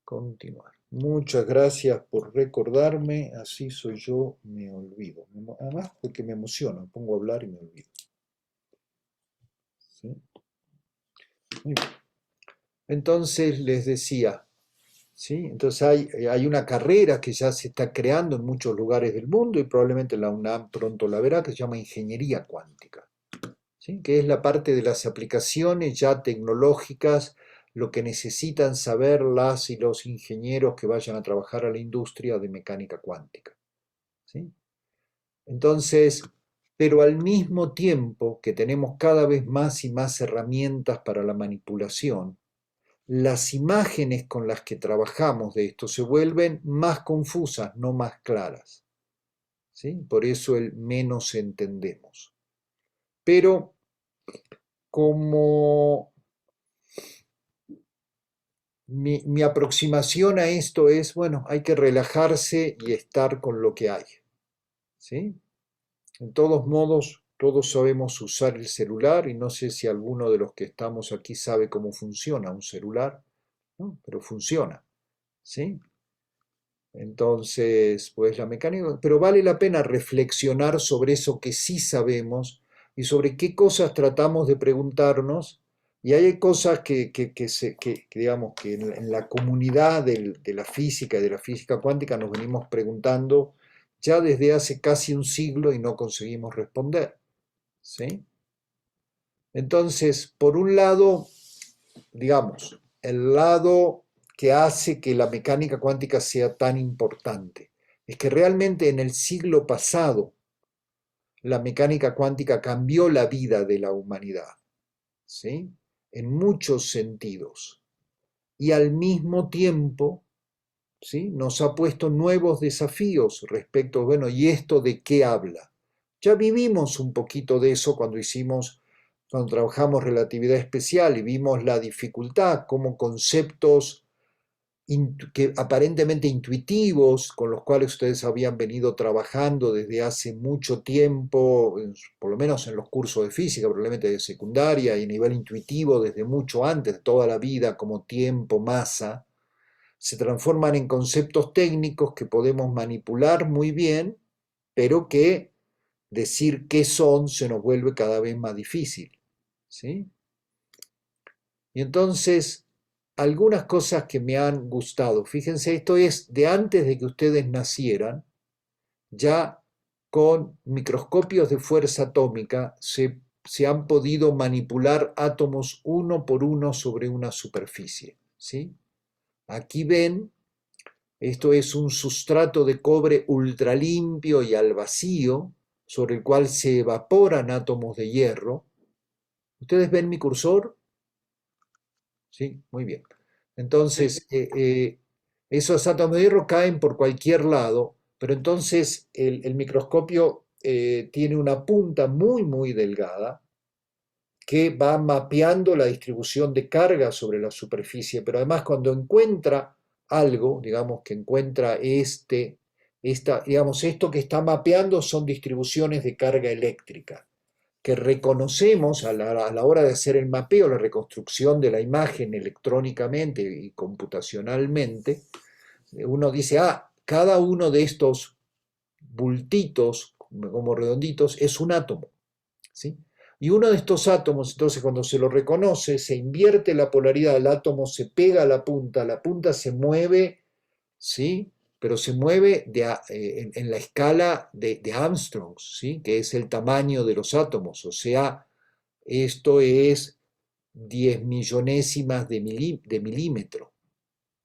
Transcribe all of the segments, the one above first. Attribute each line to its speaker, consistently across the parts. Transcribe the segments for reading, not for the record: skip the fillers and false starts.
Speaker 1: Continuar. Muchas gracias por recordarme, así soy yo, me olvido. Además, porque me emociona, me pongo a hablar y me olvido. ¿Sí? Muy bien. Entonces les decía, ¿sí? Entonces hay una carrera que ya se está creando en muchos lugares del mundo y probablemente la UNAM pronto la verá, que se llama Ingeniería Cuántica. ¿Sí? Que es la parte de las aplicaciones ya tecnológicas, lo que necesitan saber las y los ingenieros que vayan a trabajar a la industria de mecánica cuántica. ¿Sí? Entonces, pero al mismo tiempo que tenemos cada vez más y más herramientas para la manipulación, las imágenes con las que trabajamos de esto se vuelven más confusas, no más claras. ¿Sí? Por eso el menos entendemos. Pero como mi aproximación a esto es, bueno, hay que relajarse y estar con lo que hay. ¿Sí? En todos modos, todos sabemos usar el celular y no sé si alguno de los que estamos aquí sabe cómo funciona un celular, ¿no? Pero funciona. ¿Sí? Entonces, pues la mecánica, pero vale la pena reflexionar sobre eso que sí sabemos y sobre qué cosas tratamos de preguntarnos. Y hay cosas que, digamos, que en la comunidad de la física y de la física cuántica nos venimos preguntando ya desde hace casi un siglo y no conseguimos responder. ¿Sí? Entonces, por un lado, digamos, el lado que hace que la mecánica cuántica sea tan importante es que realmente en el siglo pasado la mecánica cuántica cambió la vida de la humanidad, ¿sí? En muchos sentidos. Y al mismo tiempo, ¿sí? Nos ha puesto nuevos desafíos respecto, bueno, ¿y esto de qué habla? Ya vivimos un poquito de eso cuando trabajamos relatividad especial y vimos la dificultad, como conceptos que aparentemente intuitivos, con los cuales ustedes habían venido trabajando desde hace mucho tiempo, por lo menos en los cursos de física, probablemente de secundaria, y a nivel intuitivo desde mucho antes, de toda la vida, como tiempo, masa, se transforman en conceptos técnicos que podemos manipular muy bien, pero que decir qué son se nos vuelve cada vez más difícil. ¿Sí? Y entonces, algunas cosas que me han gustado, fíjense, esto es de antes de que ustedes nacieran, ya con microscopios de fuerza atómica se han podido manipular átomos uno por uno sobre una superficie. ¿Sí? Aquí ven, esto es un sustrato de cobre ultralimpio y al vacío, sobre el cual se evaporan átomos de hierro. ¿Ustedes ven mi cursor? Sí, muy bien.
Speaker 2: Sí,
Speaker 1: Entonces, esos átomos de hierro caen por cualquier lado, pero entonces el microscopio tiene una punta muy, muy delgada que va mapeando la distribución de carga sobre la superficie, pero además cuando encuentra algo, digamos que encuentra digamos, esto que está mapeando son distribuciones de carga eléctrica que reconocemos a la hora de hacer el mapeo, la reconstrucción de la imagen electrónicamente y computacionalmente, uno dice, cada uno de estos bultitos, como redonditos, es un átomo. ¿Sí? Y uno de estos átomos, entonces cuando se lo reconoce, se invierte la polaridad, el átomo se pega a la punta se mueve, ¿sí? Pero se mueve en la escala de Armstrong, ¿sí? Que es el tamaño de los átomos, o sea, esto es 10 millonésimas de milímetro,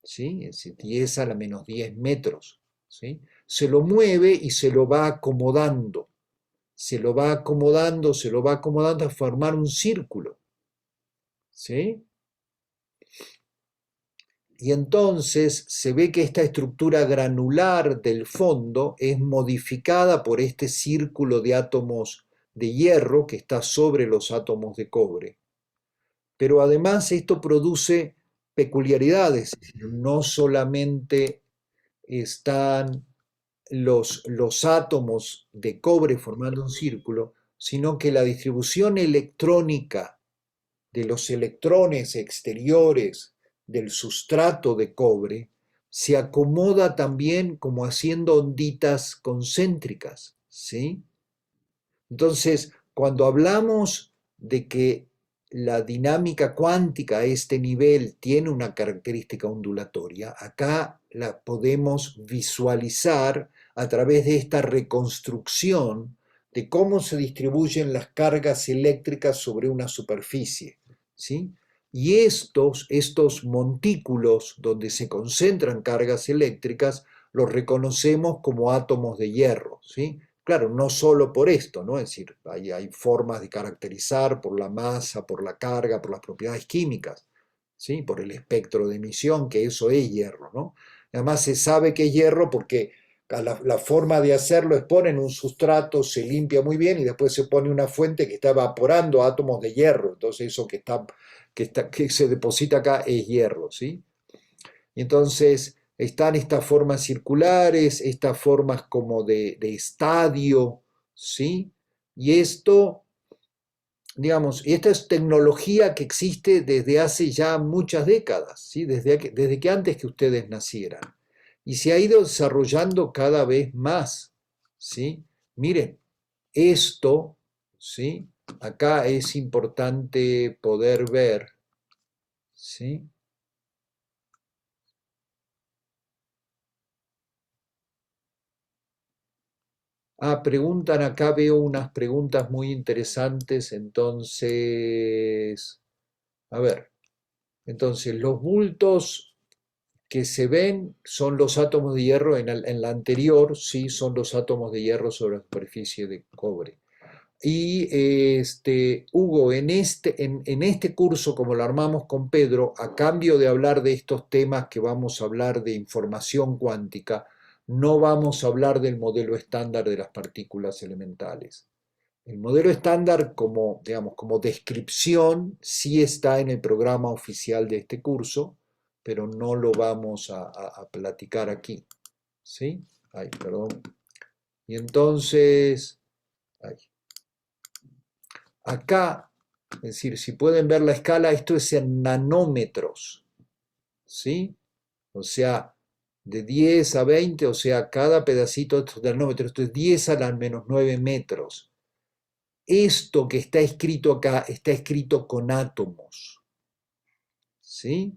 Speaker 1: ¿sí? Es decir, 10 a la menos 10 metros, ¿sí? Se lo mueve y se lo va acomodando, se lo va acomodando, se lo va acomodando a formar un círculo, ¿sí? Y entonces se ve que esta estructura granular del fondo es modificada por este círculo de átomos de hierro que está sobre los átomos de cobre. Pero además esto produce peculiaridades, no solamente están los átomos de cobre formando un círculo, sino que la distribución electrónica de los electrones exteriores del sustrato de cobre se acomoda también como haciendo onditas concéntricas, ¿sí? Entonces, cuando hablamos de que la dinámica cuántica a este nivel tiene una característica ondulatoria, acá la podemos visualizar a través de esta reconstrucción de cómo se distribuyen las cargas eléctricas sobre una superficie, ¿sí? Y estos montículos donde se concentran cargas eléctricas los reconocemos como átomos de hierro, ¿sí? Claro, no solo por esto, ¿no? Es decir, hay formas de caracterizar por la masa, por la carga, por las propiedades químicas, ¿sí? Por el espectro de emisión, que eso es hierro, ¿no? Además se sabe que es hierro porque la forma de hacerlo es poner un sustrato, se limpia muy bien y después se pone una fuente que está evaporando átomos de hierro. Entonces eso que se deposita acá es hierro, ¿sí? Entonces están estas formas circulares, estas formas como de estadio, ¿sí? Y esto, digamos, esta es tecnología que existe desde hace ya muchas décadas, ¿sí? Desde que antes que ustedes nacieran. Y se ha ido desarrollando cada vez más, ¿sí? Miren, esto, ¿sí? Acá es importante poder ver, ¿sí? Preguntan acá, veo unas preguntas muy interesantes, entonces, a ver, entonces los bultos que se ven son los átomos de hierro, en la anterior, sí, son los átomos de hierro sobre la superficie de cobre. Y Hugo, en este curso, como lo armamos con Pedro, a cambio de hablar de estos temas que vamos a hablar de información cuántica, no vamos a hablar del modelo estándar de las partículas elementales. El modelo estándar como, digamos, como descripción sí está en el programa oficial de este curso, pero no lo vamos a platicar aquí. ¿Sí? Ay, perdón. Y entonces, ay, acá, es decir, si pueden ver la escala, esto es en nanómetros, ¿sí? O sea, de 10 a 20, o sea, cada pedacito de estos nanómetros, esto es 10 a la menos 9 metros. Esto que está escrito acá está escrito con átomos, ¿sí?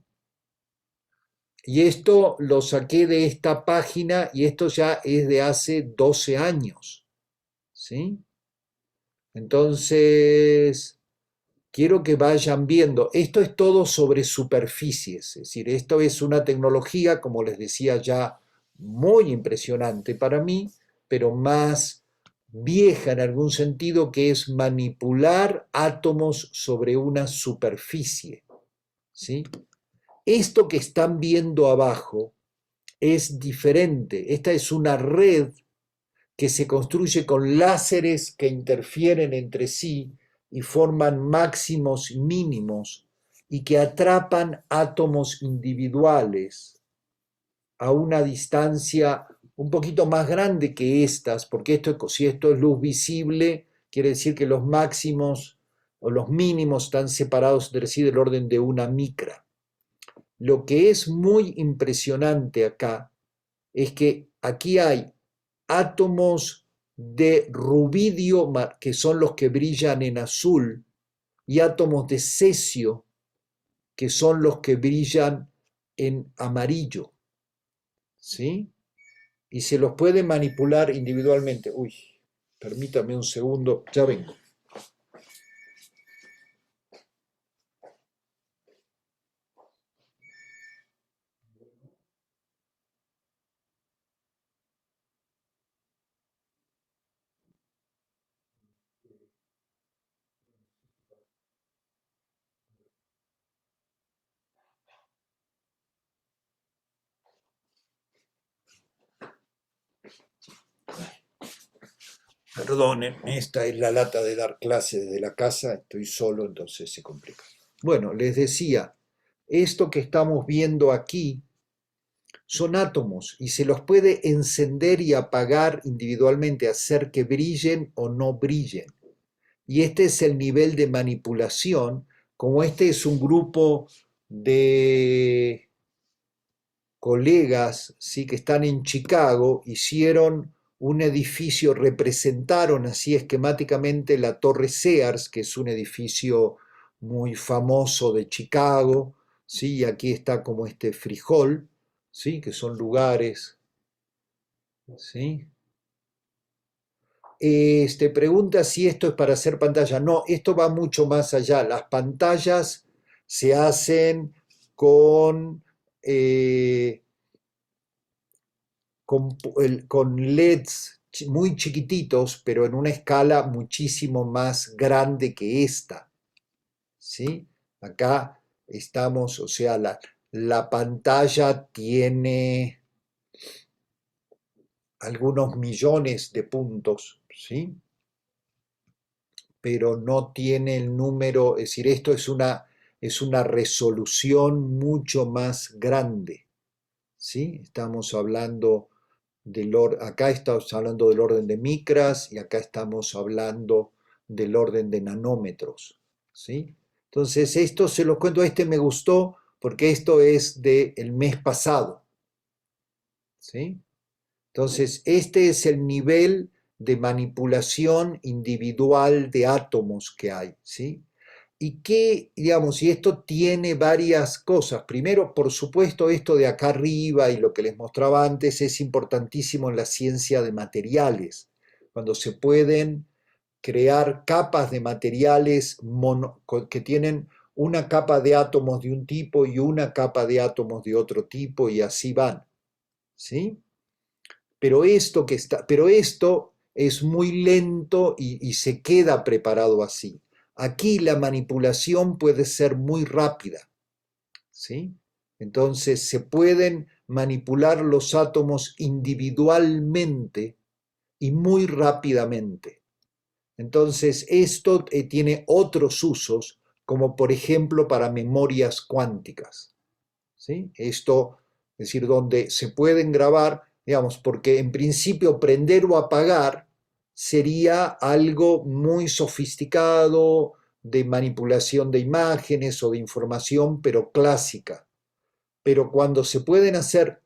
Speaker 1: Y esto lo saqué de esta página y esto ya es de hace 12 años, ¿sí? Entonces, quiero que vayan viendo, esto es todo sobre superficies, es decir, esto es una tecnología, como les decía ya, muy impresionante para mí, pero más vieja en algún sentido, que es manipular átomos sobre una superficie, ¿sí? Esto que están viendo abajo es diferente, esta es una red que se construye con láseres que interfieren entre sí y forman máximos y mínimos y que atrapan átomos individuales a una distancia un poquito más grande que estas, porque si esto es luz visible, quiere decir que los máximos o los mínimos están separados entre sí del orden de una micra. Lo que es muy impresionante acá es que aquí hay átomos de rubidio, que son los que brillan en azul, y átomos de cesio, que son los que brillan en amarillo, ¿sí? Y se los puede manipular individualmente. Uy, permítame un segundo, ya vengo. Perdonen, esta es la lata de dar clase desde la casa, estoy solo, entonces se complica. Bueno, les decía, esto que estamos viendo aquí son átomos y se los puede encender y apagar individualmente, hacer que brillen o no brillen. Y este es el nivel de manipulación, como este es un grupo de colegas, ¿sí? Que están en Chicago, hicieron un edificio, representaron así esquemáticamente la Torre Sears, que es un edificio muy famoso de Chicago, ¿sí? Y aquí está como este frijol, ¿sí? Que son lugares, ¿sí? Pregunta si esto es para hacer pantalla. No, esto va mucho más allá. Las pantallas se hacen con, eh, con LEDs muy chiquititos, pero en una escala muchísimo más grande que esta. ¿Sí? Acá estamos, o sea, la pantalla tiene algunos millones de puntos, ¿sí? Pero no tiene el número, es decir, esto es una resolución mucho más grande, ¿sí? Estamos hablando acá estamos hablando del orden de micras y acá estamos hablando del orden de nanómetros, ¿sí? Entonces, esto se los cuento, me gustó porque esto es del mes pasado, ¿sí? Entonces, este es el nivel de manipulación individual de átomos que hay, ¿sí? Y que, digamos, y esto tiene varias cosas. Primero, por supuesto, esto de acá arriba y lo que les mostraba antes es importantísimo en la ciencia de materiales, cuando se pueden crear capas de materiales que tienen una capa de átomos de un tipo y una capa de átomos de otro tipo y así van, ¿sí? Pero esto es muy lento y se queda preparado así. Aquí la manipulación puede ser muy rápida, ¿sí? Entonces se pueden manipular los átomos individualmente y muy rápidamente. Entonces esto tiene otros usos, como por ejemplo para memorias cuánticas, ¿sí? Esto, es decir, donde se pueden grabar, digamos, porque en principio prender o apagar sería algo muy sofisticado de manipulación de imágenes o de información, pero clásica. Pero cuando se pueden hacer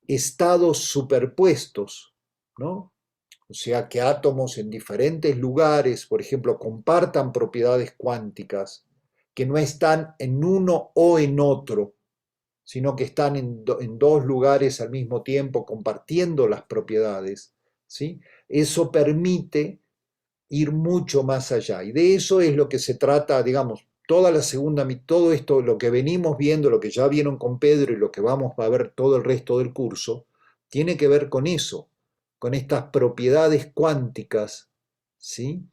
Speaker 1: estados superpuestos, ¿no? O sea, que átomos en diferentes lugares, por ejemplo, compartan propiedades cuánticas, que no están en uno o en otro, sino que están en dos lugares al mismo tiempo compartiendo las propiedades, ¿sí? Eso permite ir mucho más allá. Y de eso es lo que se trata, digamos, toda la segunda, todo esto, lo que venimos viendo, lo que ya vieron con Pedro y lo que vamos a ver todo el resto del curso, tiene que ver con eso, con estas propiedades cuánticas, ¿sí?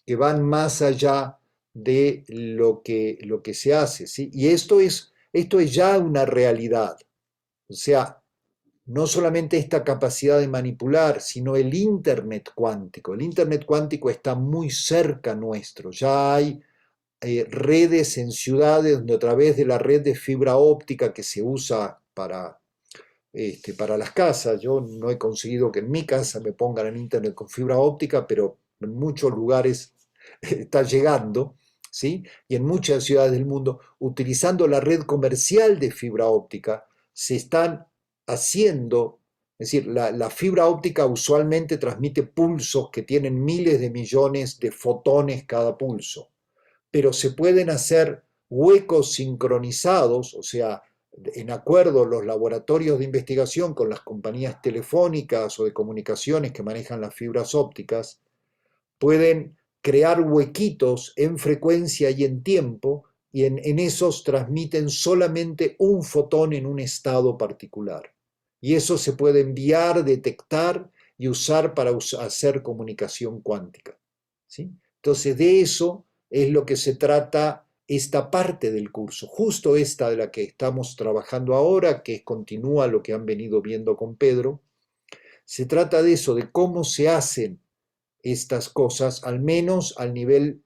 Speaker 1: Que van más allá de lo que se hace, ¿sí? Y esto es ya una realidad. O sea, no solamente esta capacidad de manipular, sino el Internet cuántico. El Internet cuántico está muy cerca nuestro. Ya hay redes en ciudades donde a través de la red de fibra óptica que se usa para las casas, yo no he conseguido que en mi casa me pongan en Internet con fibra óptica, pero en muchos lugares está llegando, ¿sí? Y en muchas ciudades del mundo, utilizando la red comercial de fibra óptica, se están haciendo, es decir, la fibra óptica usualmente transmite pulsos que tienen miles de millones de fotones cada pulso, pero se pueden hacer huecos sincronizados, o sea, en acuerdo los laboratorios de investigación con las compañías telefónicas o de comunicaciones que manejan las fibras ópticas, pueden crear huequitos en frecuencia y en tiempo, y en esos transmiten solamente un fotón en un estado particular. Y eso se puede enviar, detectar y usar para hacer comunicación cuántica, ¿sí? Entonces, de eso es lo que se trata esta parte del curso, justo esta de la que estamos trabajando ahora, que continúa lo que han venido viendo con Pedro. Se trata de eso, de cómo se hacen estas cosas, al menos al nivel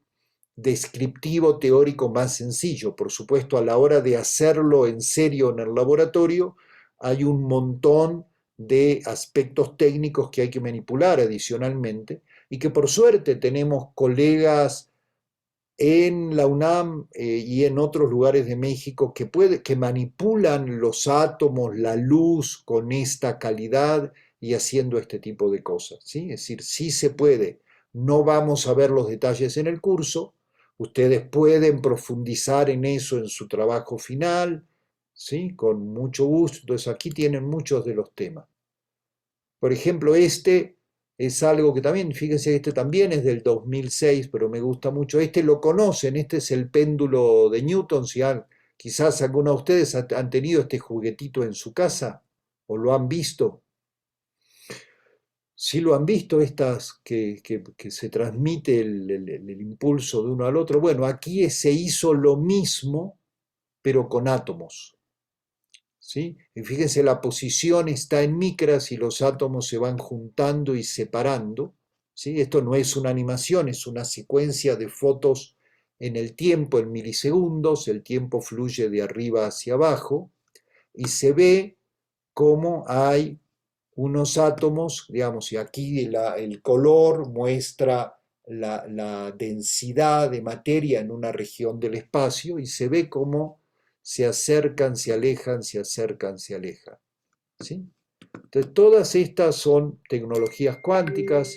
Speaker 1: descriptivo teórico más sencillo. Por supuesto, a la hora de hacerlo en serio en el laboratorio, hay un montón de aspectos técnicos que hay que manipular adicionalmente y que por suerte tenemos colegas en la UNAM y en otros lugares de México que manipulan los átomos, la luz con esta calidad y haciendo este tipo de cosas, ¿sí? Es decir, sí se puede. No vamos a ver los detalles en el curso, ustedes pueden profundizar en eso en su trabajo final, ¿sí? Con mucho gusto. Entonces aquí tienen muchos de los temas. Por ejemplo, este es algo que también, fíjense, este también es del 2006, pero me gusta mucho. Este lo conocen, este es el péndulo de Newton. Si quizás algunos de ustedes han tenido este juguetito en su casa o lo han visto. Si lo han visto, estas que se transmite el impulso de uno al otro. Bueno, aquí se hizo lo mismo, pero con átomos. ¿Sí? Y fíjense, la posición está en micras y los átomos se van juntando y separando. ¿Sí? Esto no es una animación, es una secuencia de fotos en el tiempo, en milisegundos. El tiempo fluye de arriba hacia abajo y se ve cómo hay unos átomos, digamos, y aquí el color muestra la densidad de materia en una región del espacio y se ve cómo se acercan, se alejan, se acercan, se alejan. ¿Sí? Entonces, todas estas son tecnologías cuánticas,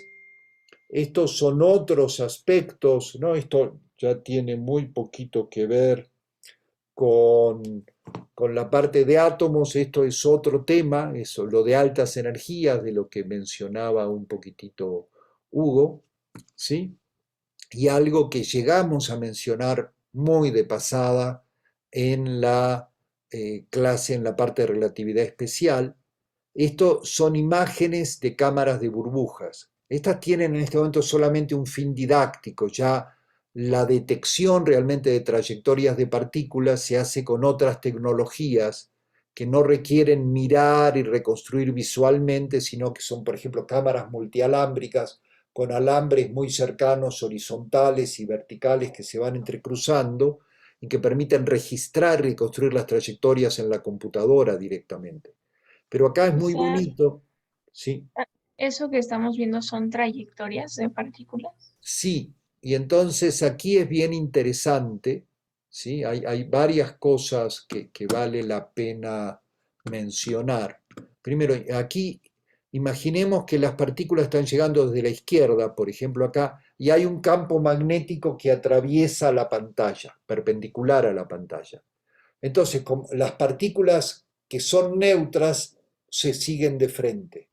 Speaker 1: estos son otros aspectos, ¿no? Esto ya tiene muy poquito que ver con, con la parte de átomos, esto es otro tema, eso, lo de altas energías, de lo que mencionaba un poquitito Hugo, ¿sí? Y algo que llegamos a mencionar muy de pasada en la clase, en la parte de relatividad especial. Esto son imágenes de cámaras de burbujas. Estas tienen en este momento solamente un fin didáctico, ya la detección realmente de trayectorias de partículas se hace con otras tecnologías que no requieren mirar y reconstruir visualmente, sino que son, por ejemplo, cámaras multialámbricas con alambres muy cercanos, horizontales y verticales que se van entrecruzando y que permiten registrar y reconstruir las trayectorias en la computadora directamente. Pero acá es
Speaker 2: O
Speaker 1: muy
Speaker 2: sea,
Speaker 1: bonito, sí,
Speaker 2: eso que estamos viendo son trayectorias de partículas.
Speaker 1: sí, y entonces aquí es bien interesante, ¿sí? Hay varias cosas que vale la pena mencionar. Primero, aquí imaginemos que las partículas están llegando desde la izquierda, por ejemplo acá, y hay un campo magnético que atraviesa la pantalla, perpendicular a la pantalla. Entonces, las partículas que son neutras se siguen de frente,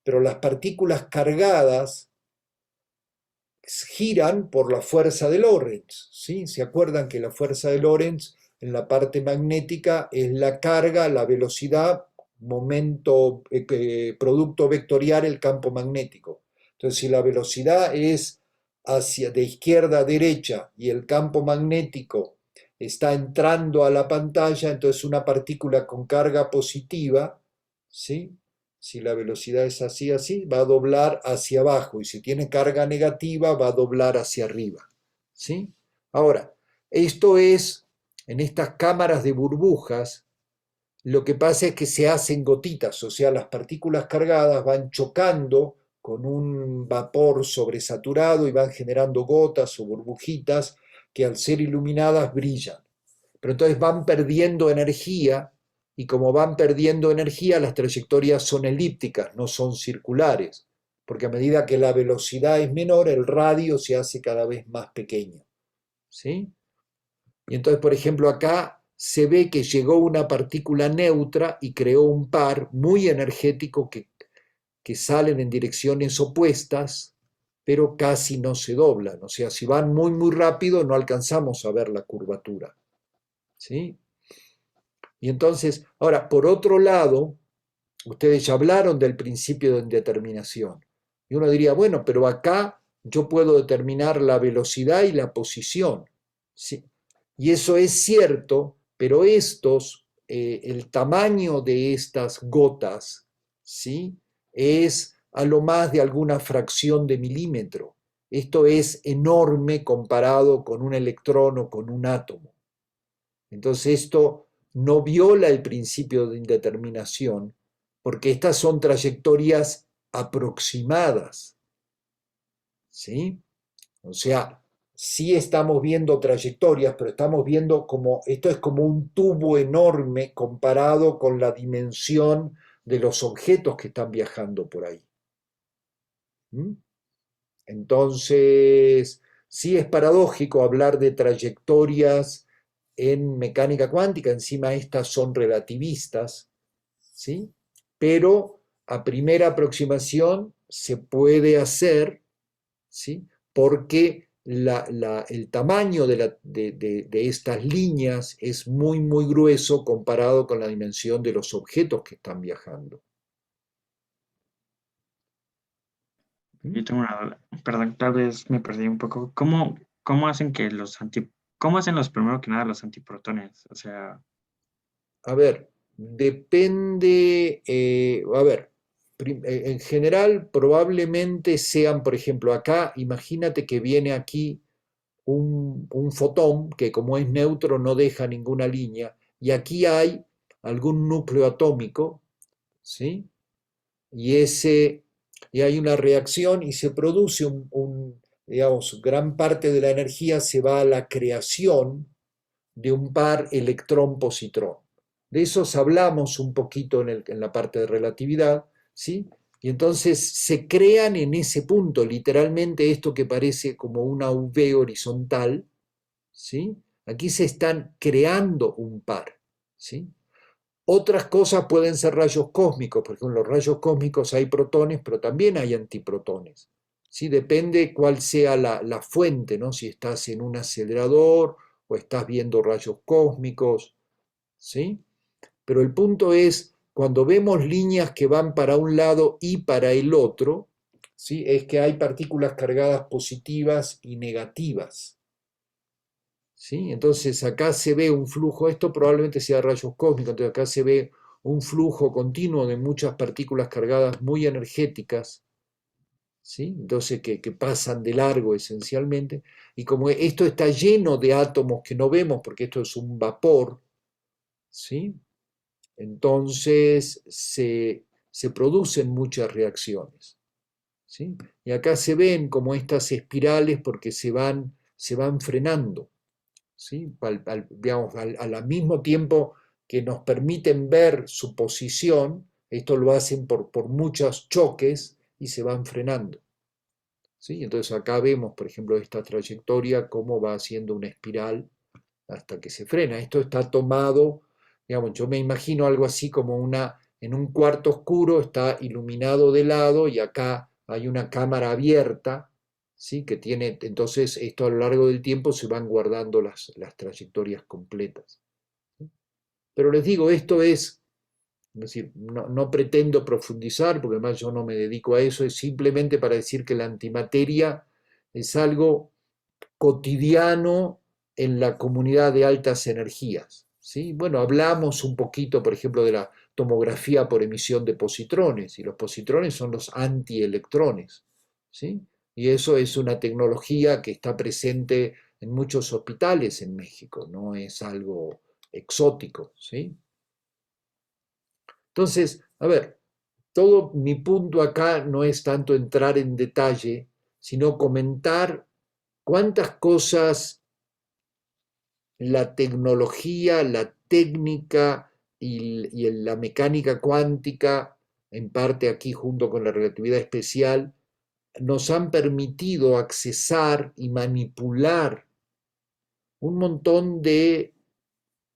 Speaker 1: pero las partículas cargadas giran por la fuerza de Lorentz. ¿Sí? ¿Se acuerdan que la fuerza de Lorentz en la parte magnética es la carga, la velocidad, momento, producto vectorial, el campo magnético? Entonces, si la velocidad es hacia de izquierda a derecha y el campo magnético está entrando a la pantalla, entonces una partícula con carga positiva, ¿sí? Si la velocidad es así, así, va a doblar hacia abajo y si tiene carga negativa va a doblar hacia arriba. ¿Sí? Ahora, esto es, en estas cámaras de burbujas, lo que pasa es que se hacen gotitas, o sea, las partículas cargadas van chocando con un vapor sobresaturado y van generando gotas o burbujitas que al ser iluminadas brillan. Pero entonces van perdiendo energía y como van perdiendo energía, las trayectorias son elípticas, no son circulares, porque a medida que la velocidad es menor, el radio se hace cada vez más pequeño. ¿Sí? Y entonces, por ejemplo, acá se ve que llegó una partícula neutra y creó un par muy energético que salen en direcciones opuestas, pero casi no se doblan. O sea, si van muy, muy rápido, no alcanzamos a ver la curvatura. ¿Sí? Y entonces, ahora, por otro lado, ustedes ya hablaron del principio de indeterminación. Y uno diría, bueno, pero acá yo puedo determinar la velocidad y la posición. ¿Sí? Y eso es cierto, pero el tamaño de estas gotas, ¿sí? Es a lo más de alguna fracción de milímetro. Esto es enorme comparado con un electrón o con un átomo. Entonces esto no viola el principio de indeterminación porque estas son trayectorias aproximadas, ¿sí? O sea, sí estamos viendo trayectorias, pero estamos viendo como, esto es como un tubo enorme comparado con la dimensión de los objetos que están viajando por ahí. ¿Mm? Entonces, sí es paradójico hablar de trayectorias en mecánica cuántica, encima estas son relativistas, ¿sí? Pero a primera aproximación se puede hacer, ¿sí? Porque el tamaño de estas líneas es muy, muy grueso comparado con la dimensión de los objetos que están viajando. ¿Mm?
Speaker 3: Yo tengo una duda. Perdón, tal vez me perdí un poco. ¿Cómo hacen que cómo hacen los primero que nada los antiprotones? O sea,
Speaker 1: A ver, depende, a ver, en general probablemente sean, por ejemplo, acá, imagínate que viene aquí un fotón que como es neutro no deja ninguna línea, y aquí hay algún núcleo atómico, ¿sí? Y, y hay una reacción y se produce digamos, gran parte de la energía se va a la creación de un par electrón-positrón. De esos hablamos un poquito en la parte de relatividad, ¿sí? Y entonces se crean en ese punto, literalmente esto que parece como una V horizontal, ¿sí? Aquí se están creando un par, ¿sí? Otras cosas pueden ser rayos cósmicos, por ejemplo, en los rayos cósmicos hay protones, pero también hay antiprotones. ¿Sí? Depende cuál sea la fuente, ¿no? Si estás en un acelerador o estás viendo rayos cósmicos, ¿sí? Pero el punto es, cuando vemos líneas que van para un lado y para el otro, ¿sí? Es que hay partículas cargadas positivas y negativas. ¿Sí? Entonces acá se ve un flujo, esto probablemente sea rayos cósmicos, entonces acá se ve un flujo continuo de muchas partículas cargadas muy energéticas, ¿sí? Entonces que pasan de largo esencialmente, y como esto está lleno de átomos que no vemos porque esto es un vapor, ¿sí? Entonces se producen muchas reacciones, ¿sí? Y acá se ven como estas espirales porque se van frenando. ¿Sí? Digamos, al mismo tiempo que nos permiten ver su posición, esto lo hacen por muchos choques y se van frenando. ¿Sí? Entonces acá vemos, por ejemplo, esta trayectoria, cómo va haciendo una espiral hasta que se frena. Esto está tomado, digamos, yo me imagino algo así como en un cuarto oscuro está iluminado de lado y acá hay una cámara abierta, ¿sí? Que tiene, entonces esto a lo largo del tiempo se van guardando las trayectorias completas. ¿Sí? Pero les digo, esto es decir, no pretendo profundizar, porque además yo no me dedico a eso, es simplemente para decir que la antimateria es algo cotidiano en la comunidad de altas energías. ¿Sí? Bueno, hablamos un poquito, por ejemplo, de la tomografía por emisión de positrones, y los positrones son los antielectrones. ¿Sí? Y eso es una tecnología que está presente en muchos hospitales en México, no es algo exótico. ¿Sí? Entonces, a ver, todo mi punto acá no es tanto entrar en detalle, sino comentar cuántas cosas la tecnología, la técnica y la mecánica cuántica, en parte aquí junto con la relatividad especial, nos han permitido accesar y manipular un montón de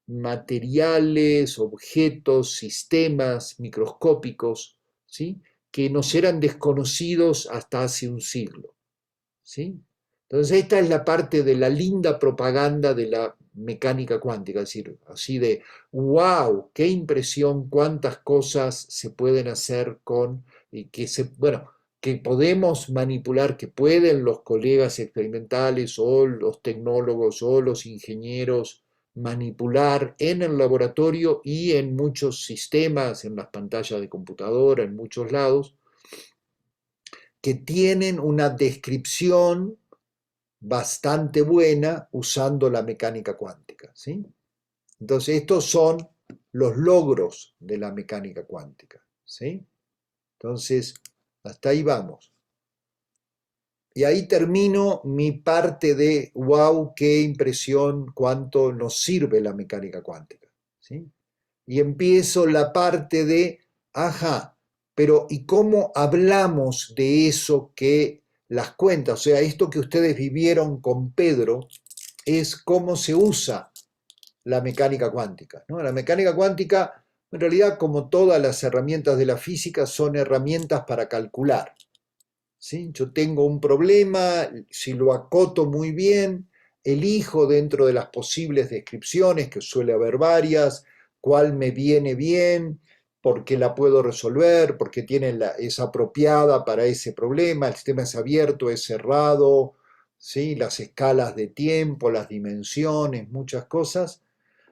Speaker 1: materiales, objetos, sistemas microscópicos, ¿sí? Que nos eran desconocidos hasta hace un siglo. ¿Sí? Entonces esta es la parte de la linda propaganda de la mecánica cuántica, es decir, así de, wow, qué impresión, cuántas cosas se pueden hacer con, y bueno, que podemos manipular, que pueden los colegas experimentales o los tecnólogos o los ingenieros manipular en el laboratorio y en muchos sistemas, en las pantallas de computadora, en muchos lados, que tienen una descripción bastante buena usando la mecánica cuántica. ¿Sí? Entonces, estos son los logros de la mecánica cuántica. ¿Sí? Entonces, hasta ahí vamos. Y ahí termino mi parte de, wow, qué impresión, cuánto nos sirve la mecánica cuántica, ¿sí? Y empiezo la parte de, ajá, pero ¿y cómo hablamos de eso que las cuentas? O sea, esto que ustedes vivieron con Pedro es cómo se usa la mecánica cuántica, ¿no? La mecánica cuántica, en realidad, como todas las herramientas de la física, son herramientas para calcular, ¿sí? Yo tengo un problema, si lo acoto muy bien, elijo dentro de las posibles descripciones, que suele haber varias, cuál me viene bien, por qué la puedo resolver, porque es apropiada para ese problema, el sistema es abierto, es cerrado, ¿sí? Las escalas de tiempo, las dimensiones, muchas cosas,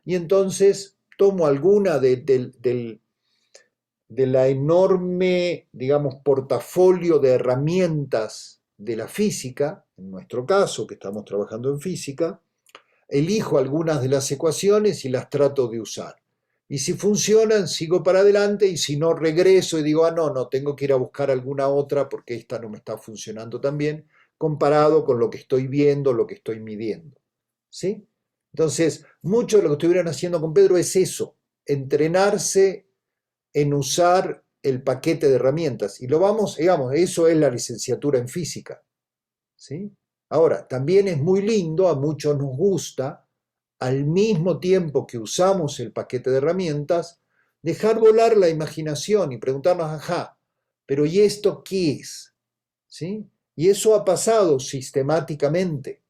Speaker 1: y entonces tomo alguna de la enorme, digamos, portafolio de herramientas de la física, en nuestro caso, que estamos trabajando en física, elijo algunas de las ecuaciones y las trato de usar. Y si funcionan, sigo para adelante, y si no, regreso y digo, ah, no, no, tengo que ir a buscar alguna otra porque esta no me está funcionando tan bien, comparado con lo que estoy viendo, lo que estoy midiendo. ¿Sí? Entonces, mucho de lo que estuvieron haciendo con Pedro es eso, entrenarse en usar el paquete de herramientas. Y lo vamos, digamos, eso es la licenciatura en física, ¿sí? Ahora, también es muy lindo, a muchos nos gusta, al mismo tiempo que usamos el paquete de herramientas, dejar volar la imaginación y preguntarnos, ajá, pero ¿y esto qué es? ¿Sí? Y eso ha pasado sistemáticamente.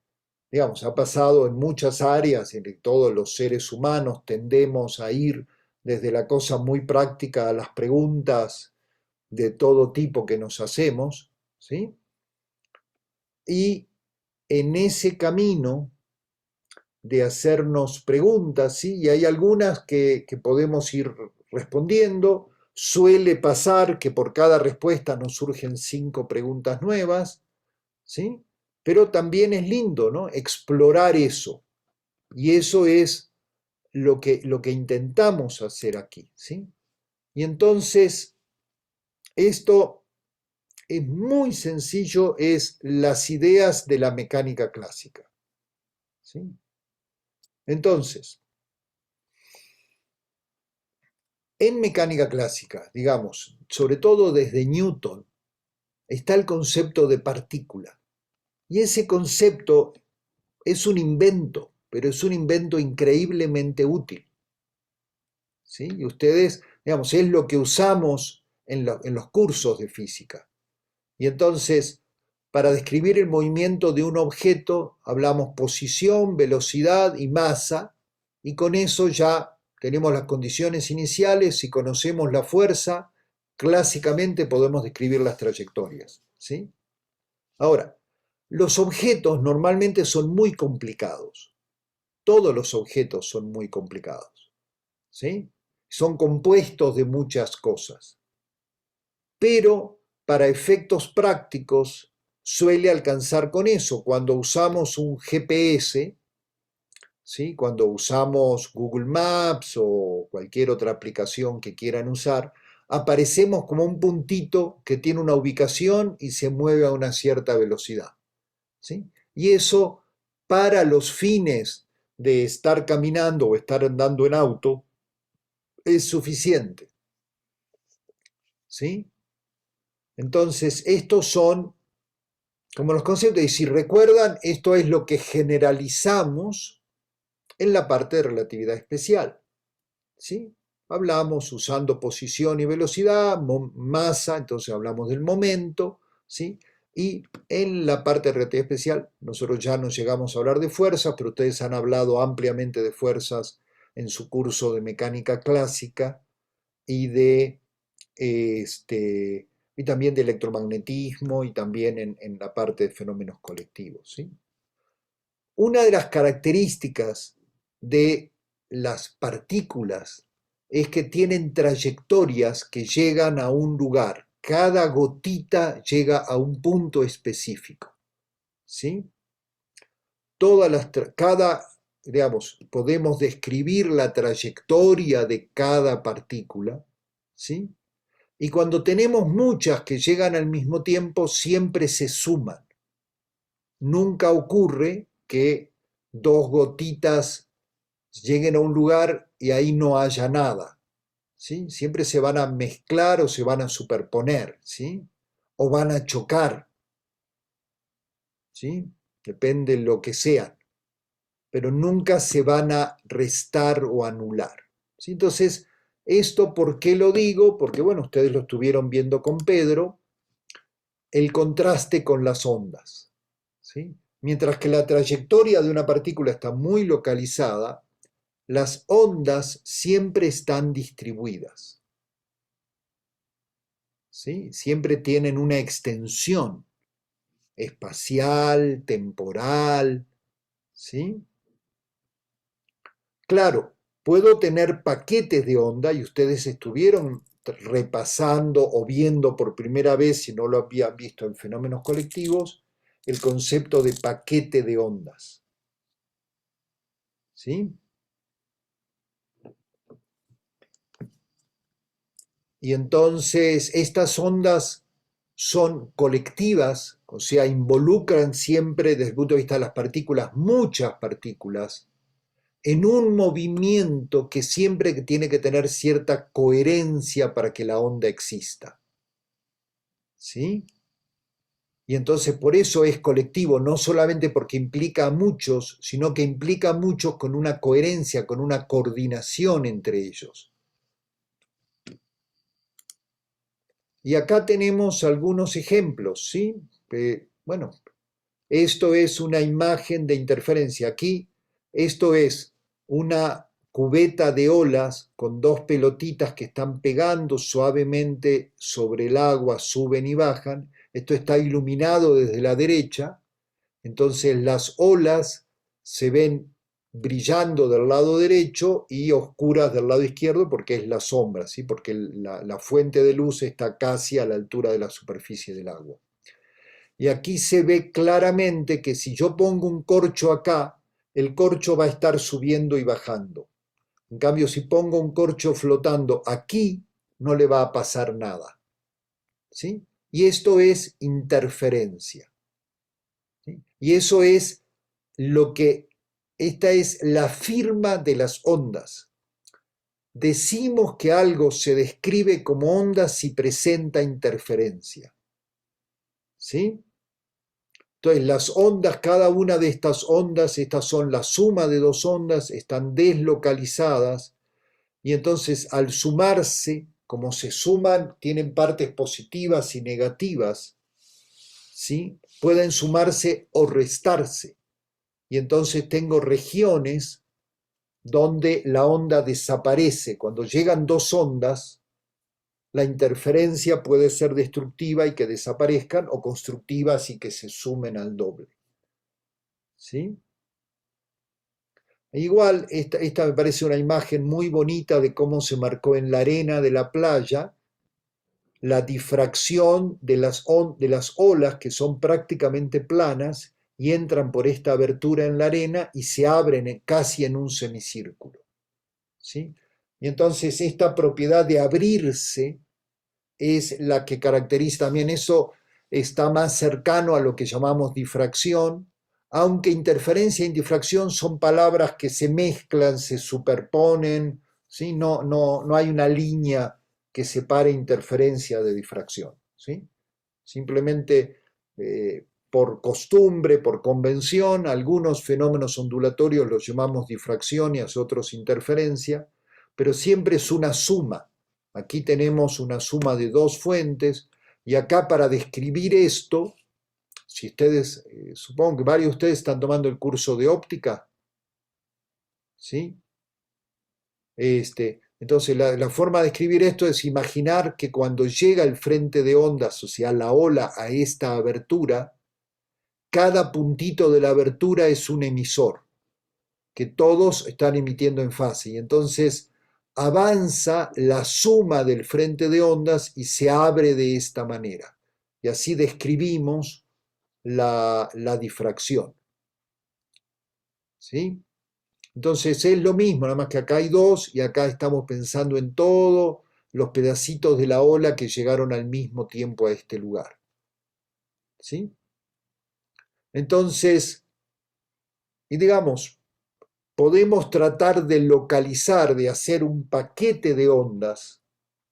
Speaker 1: Digamos, ha pasado en muchas áreas en que todos los seres humanos tendemos a ir desde la cosa muy práctica a las preguntas de todo tipo que nos hacemos, ¿sí? Y en ese camino de hacernos preguntas, ¿sí? Y hay algunas que podemos ir respondiendo, suele pasar que por cada respuesta nos surgen 5 preguntas nuevas, ¿sí? Pero también es lindo, ¿no? Explorar eso. Y eso es lo que intentamos hacer aquí, ¿sí? Y entonces, esto es muy sencillo, es las ideas de la mecánica clásica, ¿sí? Entonces, en mecánica clásica, digamos, sobre todo desde Newton, está el concepto de partícula. Y ese concepto es un invento, pero es un invento increíblemente útil, ¿sí? Y ustedes, digamos, es lo que usamos en los cursos de física. Y entonces, para describir el movimiento de un objeto, hablamos posición, velocidad y masa, y con eso ya tenemos las condiciones iniciales. Si conocemos la fuerza, clásicamente podemos describir las trayectorias, ¿sí? Ahora, los objetos normalmente son muy complicados. Todos los objetos son muy complicados, ¿sí? Son compuestos de muchas cosas. Pero para efectos prácticos suele alcanzar con eso. Cuando usamos un GPS, ¿sí? Cuando usamos Google Maps o cualquier otra aplicación que quieran usar, aparecemos como un puntito que tiene una ubicación y se mueve a una cierta velocidad, ¿sí? Y eso, para los fines de estar caminando o estar andando en auto, es suficiente, ¿sí? Entonces, estos son como los conceptos, y si recuerdan, esto es lo que generalizamos en la parte de relatividad especial, ¿sí? Hablamos usando posición y velocidad, masa, entonces hablamos del momento, ¿sí? Y en la parte de relatividad especial, nosotros ya no llegamos a hablar de fuerzas, pero ustedes han hablado ampliamente de fuerzas en su curso de mecánica clásica y de y también de electromagnetismo y también en la parte de fenómenos colectivos, ¿sí? Una de las características de las partículas es que tienen trayectorias que llegan a un lugar. Cada gotita llega a un punto específico, ¿sí? Digamos, podemos describir la trayectoria de cada partícula, ¿sí? Y cuando tenemos muchas que llegan al mismo tiempo, siempre se suman. Nunca ocurre que dos gotitas lleguen a un lugar y ahí no haya nada, ¿sí? Siempre se van a mezclar o se van a superponer, ¿sí? O van a chocar, ¿sí? Depende de lo que sean, pero nunca se van a restar o anular, ¿sí? Entonces, ¿esto por qué lo digo? Porque, bueno, ustedes lo estuvieron viendo con Pedro, el contraste con las ondas, ¿sí? Mientras que la trayectoria de una partícula está muy localizada, las ondas siempre están distribuidas, ¿sí? Siempre tienen una extensión espacial, temporal, ¿sí? Claro, puedo tener paquetes de onda y ustedes estuvieron repasando o viendo por primera vez, si no lo habían visto en fenómenos colectivos, el concepto de paquete de ondas, ¿sí? Y entonces estas ondas son colectivas, o sea, involucran siempre desde el punto de vista de las partículas, muchas partículas, en un movimiento que siempre tiene que tener cierta coherencia para que la onda exista. ¿Sí? Y entonces por eso es colectivo, no solamente porque implica a muchos, sino que implica a muchos con una coherencia, con una coordinación entre ellos. Y acá tenemos algunos ejemplos, ¿sí? Bueno, esto es una imagen de interferencia. Aquí, esto es una cubeta de olas con dos pelotitas que están pegando suavemente sobre el agua, suben y bajan. Esto está iluminado desde la derecha, entonces las olas se ven brillando del lado derecho y oscuras del lado izquierdo porque es la sombra, ¿sí? Porque la fuente de luz está casi a la altura de la superficie del agua. Y aquí se ve claramente que si yo pongo un corcho acá, el corcho va a estar subiendo y bajando. En cambio, si pongo un corcho flotando aquí, no le va a pasar nada, ¿sí? Y esto es interferencia, ¿sí? Y eso es lo que, esta es la firma de las ondas. Decimos que algo se describe como onda si presenta interferencia, ¿sí? Entonces, las ondas, cada una de estas ondas, estas son la suma de dos ondas, están deslocalizadas y entonces al sumarse, como se suman, tienen partes positivas y negativas, ¿sí? Pueden sumarse o restarse. Y entonces tengo regiones donde la onda desaparece. Cuando llegan dos ondas, la interferencia puede ser destructiva y que desaparezcan o constructivas y que se sumen al doble, ¿sí? Igual, esta me parece una imagen muy bonita de cómo se marcó en la arena de la playa la difracción de las olas que son prácticamente planas y entran por esta abertura en la arena y se abren casi en un semicírculo, ¿sí? Y entonces esta propiedad de abrirse es la que caracteriza también eso, está más cercano a lo que llamamos difracción, aunque interferencia y difracción son palabras que se mezclan, se superponen, ¿sí? No hay una línea que separe interferencia de difracción, ¿sí? Simplemente por costumbre, por convención, algunos fenómenos ondulatorios los llamamos difracción y a otros interferencia, pero siempre es una suma. Aquí tenemos una suma de dos fuentes y acá para describir esto, si ustedes, supongo que varios de ustedes están tomando el curso de óptica, ¿sí? Entonces la forma de escribir esto es imaginar que cuando llega el frente de ondas, o sea, la ola a esta abertura, cada puntito de la abertura es un emisor, que todos están emitiendo en fase. Y entonces avanza la suma del frente de ondas y se abre de esta manera. Y así describimos la difracción, ¿sí? Entonces es lo mismo, nada más que acá hay dos y acá estamos pensando en todos los pedacitos de la ola que llegaron al mismo tiempo a este lugar, ¿sí? Entonces, y digamos, podemos tratar de localizar, de hacer un paquete de ondas,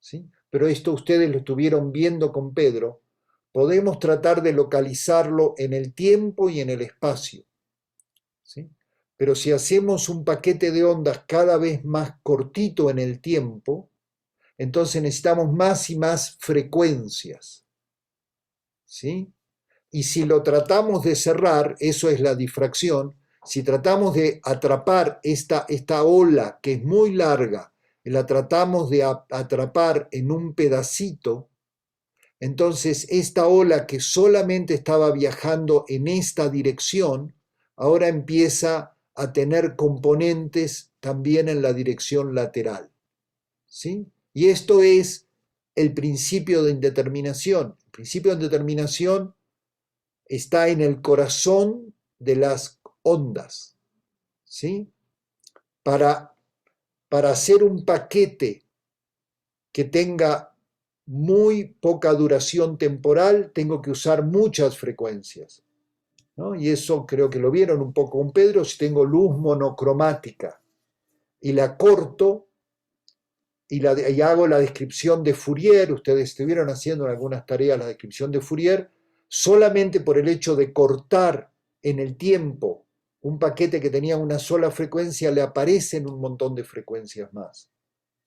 Speaker 1: ¿sí? Pero esto ustedes lo estuvieron viendo con Pedro. Podemos tratar de localizarlo en el tiempo y en el espacio, ¿sí? Pero si hacemos un paquete de ondas cada vez más cortito en el tiempo, entonces necesitamos más y más frecuencias, ¿sí? Y si lo tratamos de cerrar, eso es la difracción, si tratamos de atrapar esta ola que es muy larga, y la tratamos de atrapar en un pedacito, entonces esta ola que solamente estaba viajando en esta dirección, ahora empieza a tener componentes también en la dirección lateral, ¿sí? Y esto es el principio de indeterminación. El principio de indeterminación está en el corazón de las ondas, ¿sí? Para, para hacer un paquete que tenga muy poca duración temporal, tengo que usar muchas frecuencias, ¿no? Y eso creo que lo vieron un poco con Pedro. Si tengo luz monocromática y la corto y hago la descripción de Fourier, ustedes estuvieron haciendo en algunas tareas la descripción de Fourier, solamente por el hecho de cortar en el tiempo un paquete que tenía una sola frecuencia, le aparecen un montón de frecuencias más.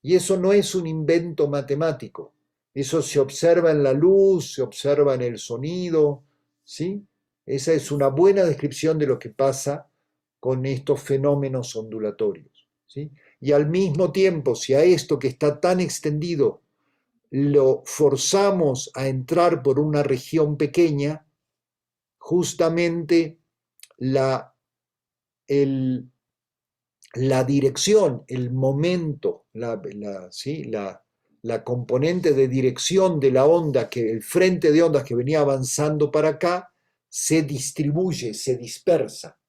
Speaker 1: Y eso no es un invento matemático, eso se observa en la luz, se observa en el sonido, ¿sí? Esa es una buena descripción de lo que pasa con estos fenómenos ondulatorios, ¿sí? Y al mismo tiempo, si a esto que está tan extendido lo forzamos a entrar por una región pequeña, justamente la, el, la dirección, el momento, ¿sí? La componente de dirección de la onda, que el frente de ondas que venía avanzando para acá, se distribuye, se dispersa,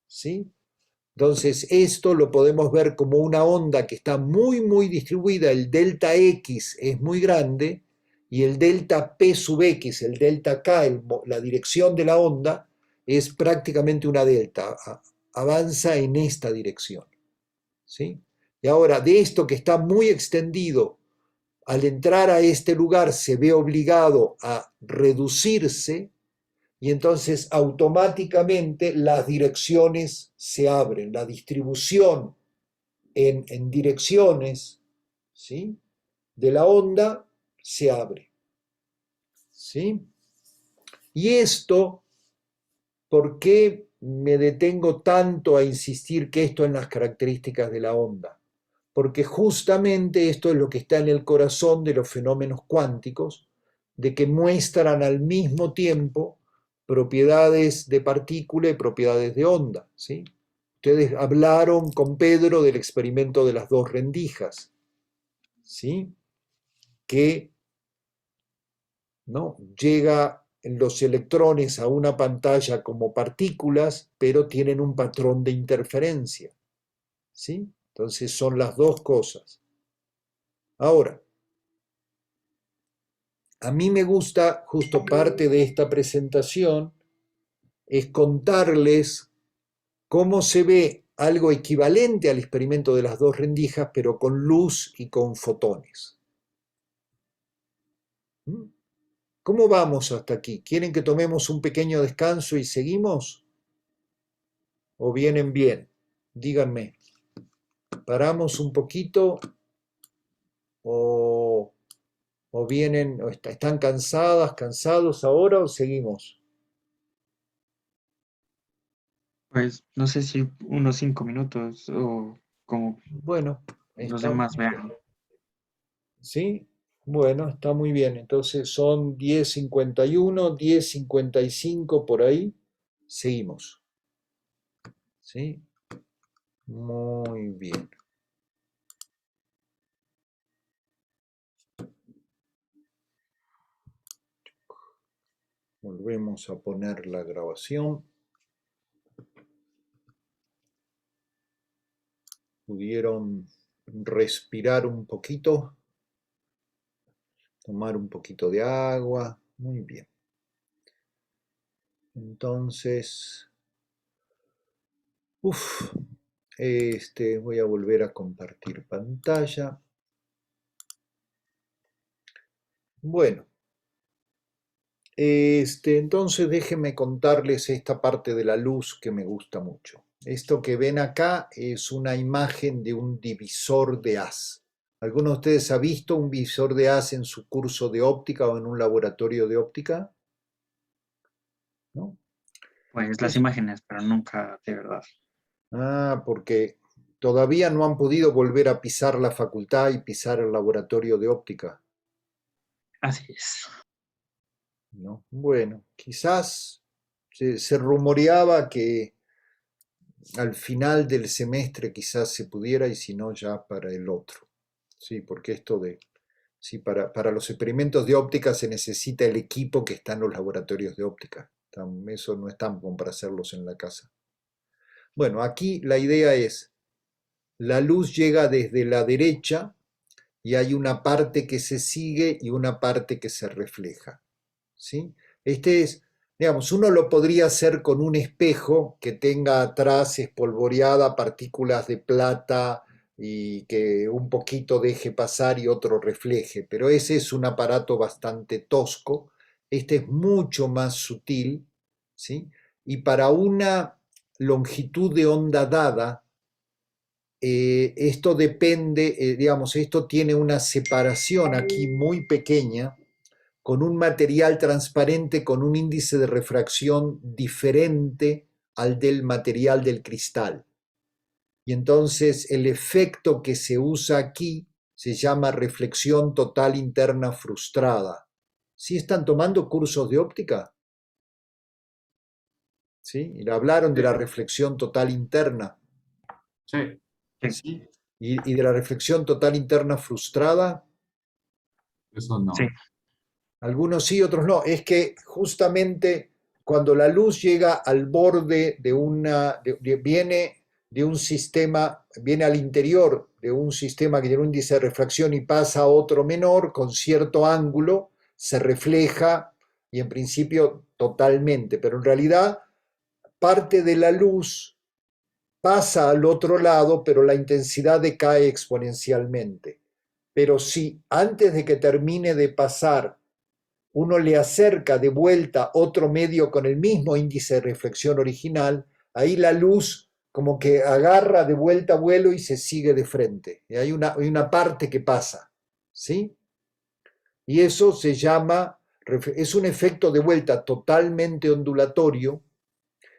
Speaker 1: ¿sí? Entonces, esto lo podemos ver como una onda que está muy, muy distribuida. El delta X es muy grande y el delta P sub X, el delta K, la dirección de la onda, es prácticamente una delta. Avanza en esta dirección, ¿sí? Y ahora, de esto que está muy extendido, al entrar a este lugar se ve obligado a reducirse y entonces automáticamente las direcciones se abren, la distribución en direcciones, ¿sí? De la onda se abre, ¿sí? Y esto, ¿por qué me detengo tanto a insistir que esto en las características de la onda? Porque justamente esto es lo que está en el corazón de los fenómenos cuánticos, de que muestran al mismo tiempo propiedades de partícula y propiedades de onda, ¿sí? Ustedes hablaron con Pedro del experimento de las dos rendijas, ¿sí? Que, ¿no? Llega los electrones a una pantalla como partículas, pero tienen un patrón de interferencia, ¿sí? Entonces son las dos cosas. Ahora, a mí me gusta, justo parte de esta presentación, es contarles cómo se ve algo equivalente al experimento de las dos rendijas, pero con luz y con fotones. ¿Cómo vamos hasta aquí? ¿Quieren que tomemos un pequeño descanso y seguimos? ¿O vienen bien? Díganme. ¿Paramos un poquito? ¿O vienen, o están cansadas, cansados ahora o seguimos?
Speaker 3: Pues no sé si unos 5 minutos o como
Speaker 1: Bueno,
Speaker 3: los
Speaker 1: está,
Speaker 3: demás vean.
Speaker 1: ¿sí? Bueno, está muy bien. Entonces son 10:51, 10:55 por ahí. Seguimos. ¿Sí? Muy bien. Volvemos a poner la grabación. ¿Pudieron respirar un poquito? Tomar un poquito de agua. Muy bien. Entonces, voy a volver a compartir pantalla. Bueno, entonces déjenme contarles esta parte de la luz que me gusta mucho. Esto que ven acá es una imagen de un divisor de haz. ¿Alguno de ustedes ha visto un divisor de haz en su curso de óptica o en un laboratorio de óptica? ¿No?
Speaker 3: Pues las imágenes, pero nunca de verdad.
Speaker 1: Porque todavía no han podido volver a pisar la facultad y pisar el laboratorio de óptica.
Speaker 3: Así es.
Speaker 1: ¿No? Bueno, quizás se rumoreaba que al final del semestre quizás se pudiera y si no ya para el otro. Sí, porque sí, para los experimentos de óptica se necesita el equipo que está en los laboratorios de óptica. Eso no es tan como para hacerlos en la casa. Bueno, aquí la idea es, la luz llega desde la derecha y hay una parte que se sigue y una parte que se refleja. ¿Sí? Digamos, uno lo podría hacer con un espejo que tenga atrás espolvoreada partículas de plata y que un poquito deje pasar y otro refleje, pero ese es un aparato bastante tosco. Este es mucho más sutil, ¿sí? Y para una longitud de onda dada, esto depende, digamos, esto tiene una separación aquí muy pequeña con un material transparente con un índice de refracción diferente al del material del cristal. Y entonces el efecto que se usa aquí se llama reflexión total interna frustrada. ¿Sí están tomando cursos de óptica? ¿Sí? Y hablaron de la reflexión total interna.
Speaker 4: Sí.
Speaker 3: Sí.
Speaker 1: ¿Sí? Y de la reflexión total interna frustrada.
Speaker 4: Eso no.
Speaker 3: Sí.
Speaker 1: Algunos sí, otros no. Es que justamente cuando la luz llega al borde viene de un sistema, viene al interior de un sistema que tiene un índice de refracción y pasa a otro menor con cierto ángulo, se refleja y en principio totalmente, pero en realidad parte de la luz pasa al otro lado, pero la intensidad decae exponencialmente. Pero si antes de que termine de pasar uno le acerca de vuelta otro medio con el mismo índice de reflexión original, ahí la luz como que agarra de vuelta vuelo y se sigue de frente. Y hay una parte que pasa, ¿sí? Y eso se llama, es un efecto de vuelta totalmente ondulatorio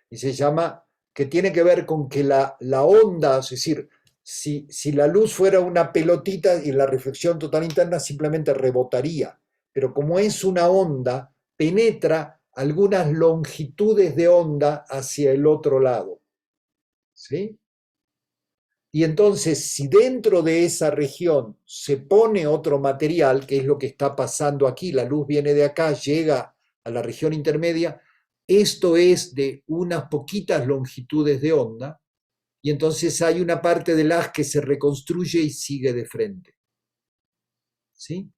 Speaker 1: y se llama, que tiene que ver con que la onda, es decir, si la luz fuera una pelotita y la reflexión total interna simplemente rebotaría, pero como es una onda, penetra algunas longitudes de onda hacia el otro lado. ¿Sí? Y entonces, si dentro de esa región se pone otro material, que es lo que está pasando aquí, la luz viene de acá, llega a la región intermedia, esto es de unas poquitas longitudes de onda, y entonces hay una parte del haz que se reconstruye y sigue de frente. ¿Sí?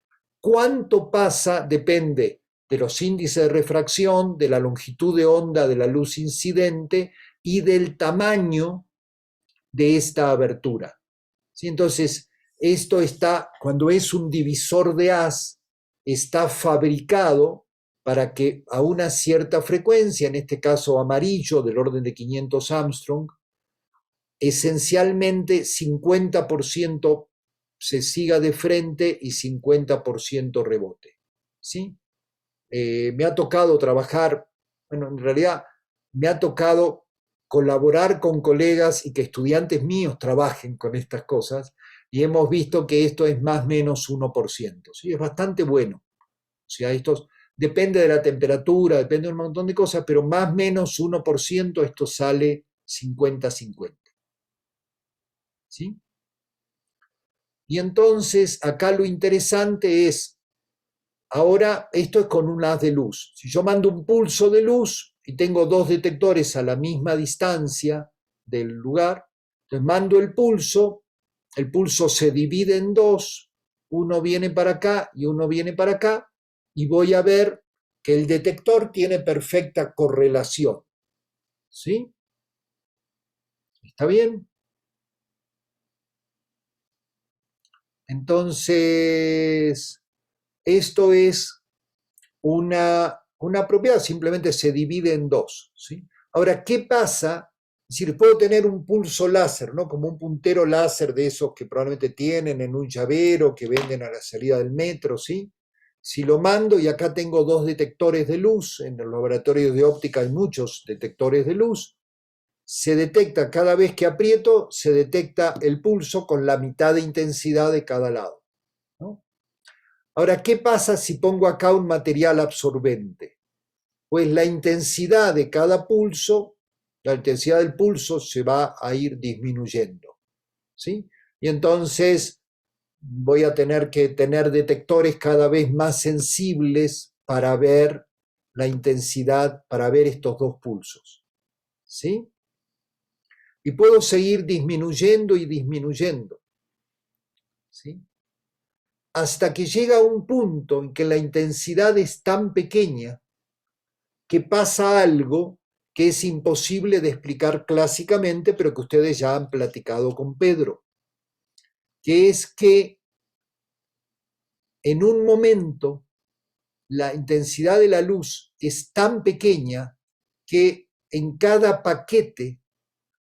Speaker 1: ¿Cuánto pasa? Depende de los índices de refracción, de la longitud de onda de la luz incidente y del tamaño de esta abertura. ¿Sí? Entonces, esto está, cuando es un divisor de haz, está fabricado para que a una cierta frecuencia, en este caso amarillo, del orden de 500 Armstrong, esencialmente 50% se siga de frente y 50% rebote. ¿Sí? Me ha tocado trabajar, bueno, en realidad me ha tocado colaborar con colegas y que estudiantes míos trabajen con estas cosas y hemos visto que esto es más o menos 1%. ¿Sí? Es bastante bueno. O sea, esto depende de la temperatura, depende de un montón de cosas, pero más o menos 1% esto sale 50-50. ¿Sí? Y entonces acá lo interesante es, ahora esto es con un haz de luz. Si yo mando un pulso de luz y tengo dos detectores a la misma distancia del lugar, entonces mando el pulso se divide en dos, uno viene para acá y uno viene para acá, y voy a ver que el detector tiene perfecta correlación. ¿Sí? ¿Está bien? Entonces, esto es una propiedad, simplemente se divide en dos. ¿Sí? Ahora, ¿qué pasa? Es decir, puedo tener un pulso láser, ¿no? Como un puntero láser de esos que probablemente tienen en un llavero que venden a la salida del metro, ¿sí? Si lo mando, y acá tengo dos detectores de luz, en el laboratorio de óptica hay muchos detectores de luz, se detecta cada vez que aprieto, se detecta el pulso con la mitad de intensidad de cada lado, ¿no? Ahora, ¿qué pasa si pongo acá un material absorbente? Pues la intensidad de cada pulso, la intensidad del pulso se va a ir disminuyendo, ¿sí? Y entonces voy a tener que tener detectores cada vez más sensibles para ver la intensidad, para ver estos dos pulsos, ¿sí? Y puedo seguir disminuyendo y disminuyendo, ¿sí? Hasta que llega un punto en que la intensidad es tan pequeña que pasa algo que es imposible de explicar clásicamente, pero que ustedes ya han platicado con Pedro, que es que en un momento la intensidad de la luz es tan pequeña que en cada paquete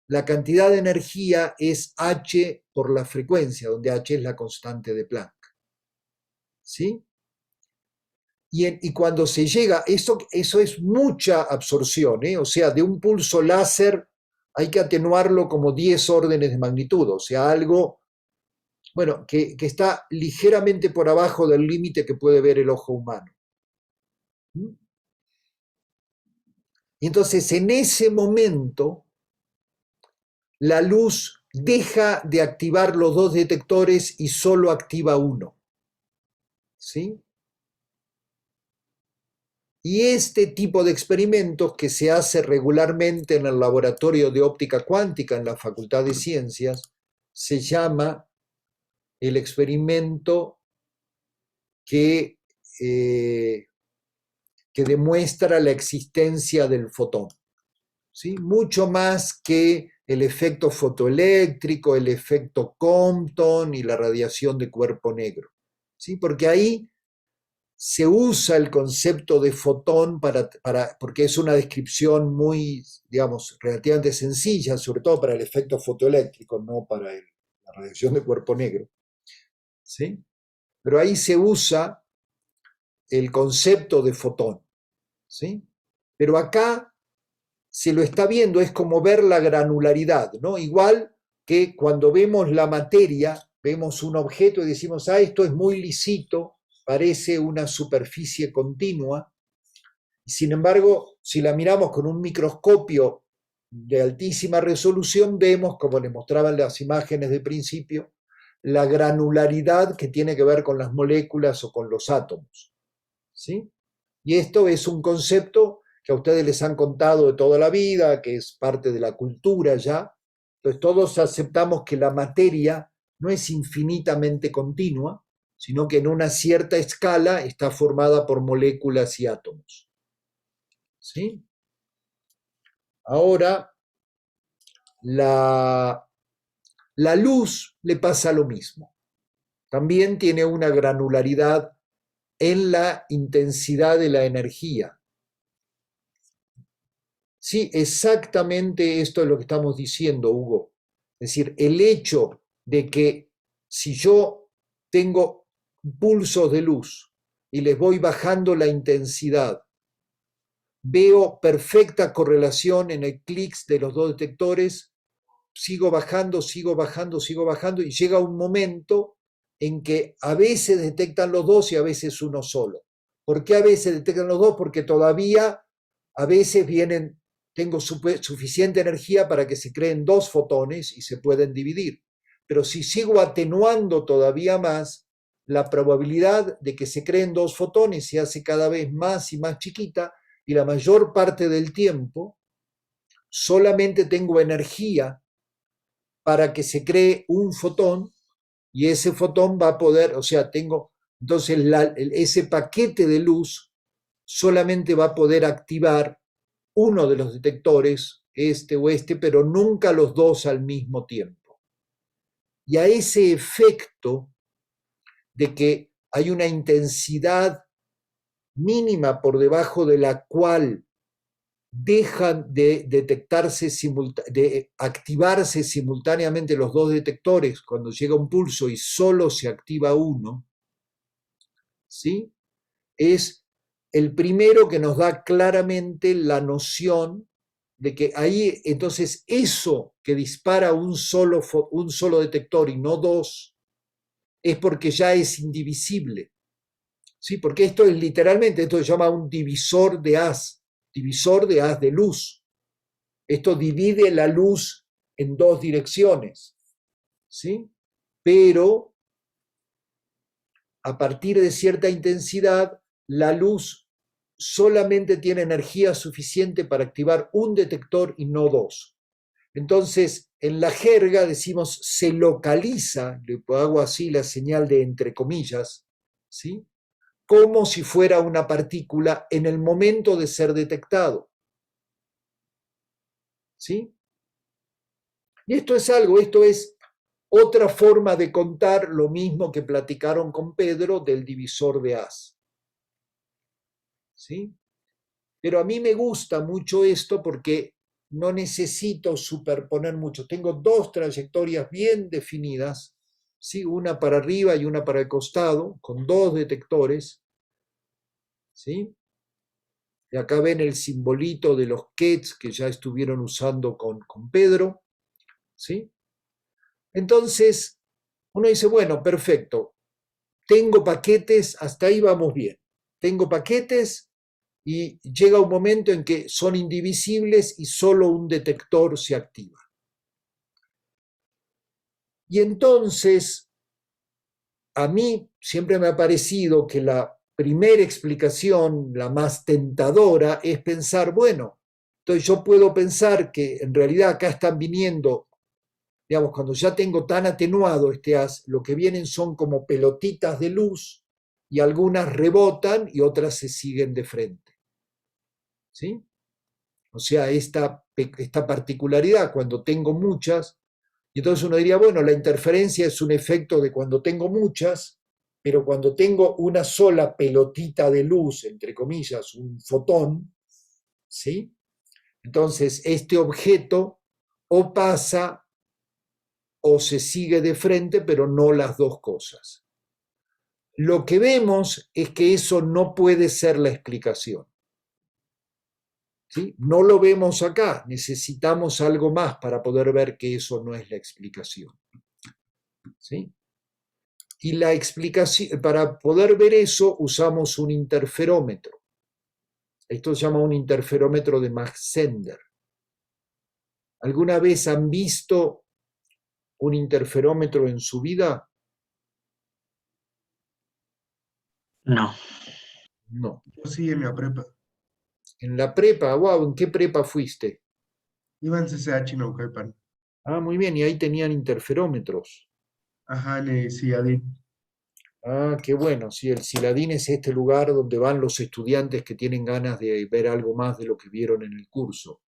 Speaker 1: la cantidad de energía es h por la frecuencia, donde h es la constante de Planck. ¿Sí? Y cuando se llega, eso es mucha absorción, ¿eh? O sea, de un pulso láser hay que atenuarlo como 10 órdenes de magnitud, o sea, algo, bueno, que está ligeramente por abajo del límite que puede ver el ojo humano. Y entonces, en ese momento, la luz deja de activar los dos detectores y solo activa uno. ¿Sí? Y este tipo de experimentos que se hace regularmente en el laboratorio de óptica cuántica en la Facultad de Ciencias se llama el experimento que, que demuestra la existencia del fotón. ¿Sí? Mucho más que el efecto fotoeléctrico, el efecto Compton y la radiación de cuerpo negro. ¿Sí? Porque ahí se usa el concepto de fotón porque es una descripción muy, digamos, relativamente sencilla, sobre todo para el efecto fotoeléctrico, no para la radiación de cuerpo negro. ¿Sí? Pero ahí se usa el concepto de fotón. ¿Sí? Pero acá se lo está viendo, es como ver la granularidad, ¿no? Igual que cuando vemos la materia, vemos un objeto y decimos, esto es muy lisito, parece una superficie continua. Sin embargo, si la miramos con un microscopio de altísima resolución, vemos, como les mostraban las imágenes de principio, la granularidad que tiene que ver con las moléculas o con los átomos. ¿Sí? Y esto es un concepto que a ustedes les han contado de toda la vida, que es parte de la cultura ya. Entonces todos aceptamos que la materia no es infinitamente continua, sino que en una cierta escala está formada por moléculas y átomos. ¿Sí? Ahora, la luz le pasa lo mismo. También tiene una granularidad en la intensidad de la energía. Sí, exactamente esto es lo que estamos diciendo, Hugo. Es decir, el hecho de que si yo tengo pulsos de luz y les voy bajando la intensidad, veo perfecta correlación en el clics de los dos detectores, sigo bajando, sigo bajando, sigo bajando, y llega un momento en que a veces detectan los dos y a veces uno solo. ¿Por qué a veces detectan los dos? Porque todavía a veces tengo suficiente energía para que se creen dos fotones y se pueden dividir. Pero si sigo atenuando todavía más, la probabilidad de que se creen dos fotones se hace cada vez más y más chiquita, y la mayor parte del tiempo solamente tengo energía para que se cree un fotón, y ese fotón va a poder, o sea, entonces ese paquete de luz solamente va a poder activar uno de los detectores, este o este, pero nunca los dos al mismo tiempo. Y a ese efecto de que hay una intensidad mínima por debajo de la cual dejan de detectarse, de activarse simultáneamente los dos detectores cuando llega un pulso y solo se activa uno, ¿sí? Es el primero que nos da claramente la noción de que ahí, entonces, eso que dispara un solo detector y no dos, es porque ya es indivisible. ¿Sí? Porque esto es literalmente, esto se llama un divisor de haz de luz. Esto divide la luz en dos direcciones, ¿sí? Pero a partir de cierta intensidad, la luz solamente tiene energía suficiente para activar un detector y no dos. Entonces, en la jerga decimos se localiza, le hago así la señal de entre comillas, ¿sí? Como si fuera una partícula en el momento de ser detectado. ¿Sí? Y esto es otra forma de contar lo mismo que platicaron con Pedro del divisor de haz. ¿Sí? Pero a mí me gusta mucho esto porque no necesito superponer mucho. Tengo dos trayectorias bien definidas, ¿sí? Una para arriba y una para el costado, con dos detectores, ¿sí? Y acá ven el simbolito de los kets que ya estuvieron usando con Pedro, ¿sí? Entonces, uno dice, bueno, perfecto, tengo paquetes, hasta ahí vamos bien. Tengo paquetes y llega un momento en que son indivisibles y solo un detector se activa. Y entonces, a mí siempre me ha parecido que la primera explicación, la más tentadora, es pensar, bueno, entonces yo puedo pensar que en realidad acá están viniendo, digamos, cuando ya tengo tan atenuado este haz, lo que vienen son como pelotitas de luz y algunas rebotan y otras se siguen de frente. ¿Sí? O sea, esta particularidad, cuando tengo muchas, y entonces uno diría, bueno, la interferencia es un efecto de cuando tengo muchas, pero cuando tengo una sola pelotita de luz, entre comillas, un fotón, ¿sí? Entonces este objeto o pasa o se sigue de frente, pero no las dos cosas. Lo que vemos es que eso no puede ser la explicación. ¿Sí? No lo vemos acá, necesitamos algo más para poder ver que eso no es la explicación. ¿Sí? Y la explicación, para poder ver eso, usamos un interferómetro. Esto se llama un interferómetro de Mach-Zehnder. ¿Alguna vez han visto un interferómetro en su vida?
Speaker 3: No.
Speaker 1: No.
Speaker 5: Yo sí, en la prepa.
Speaker 1: En la prepa, wow, ¿en qué prepa fuiste?
Speaker 5: Iba en CCH Naucalpan.
Speaker 1: Ah, muy bien, y ahí tenían interferómetros.
Speaker 5: Ajá, en el CIADIN.
Speaker 1: Ah, qué bueno. Sí, el Ciladín es este lugar donde van los estudiantes que tienen ganas de ver algo más de lo que vieron en el curso.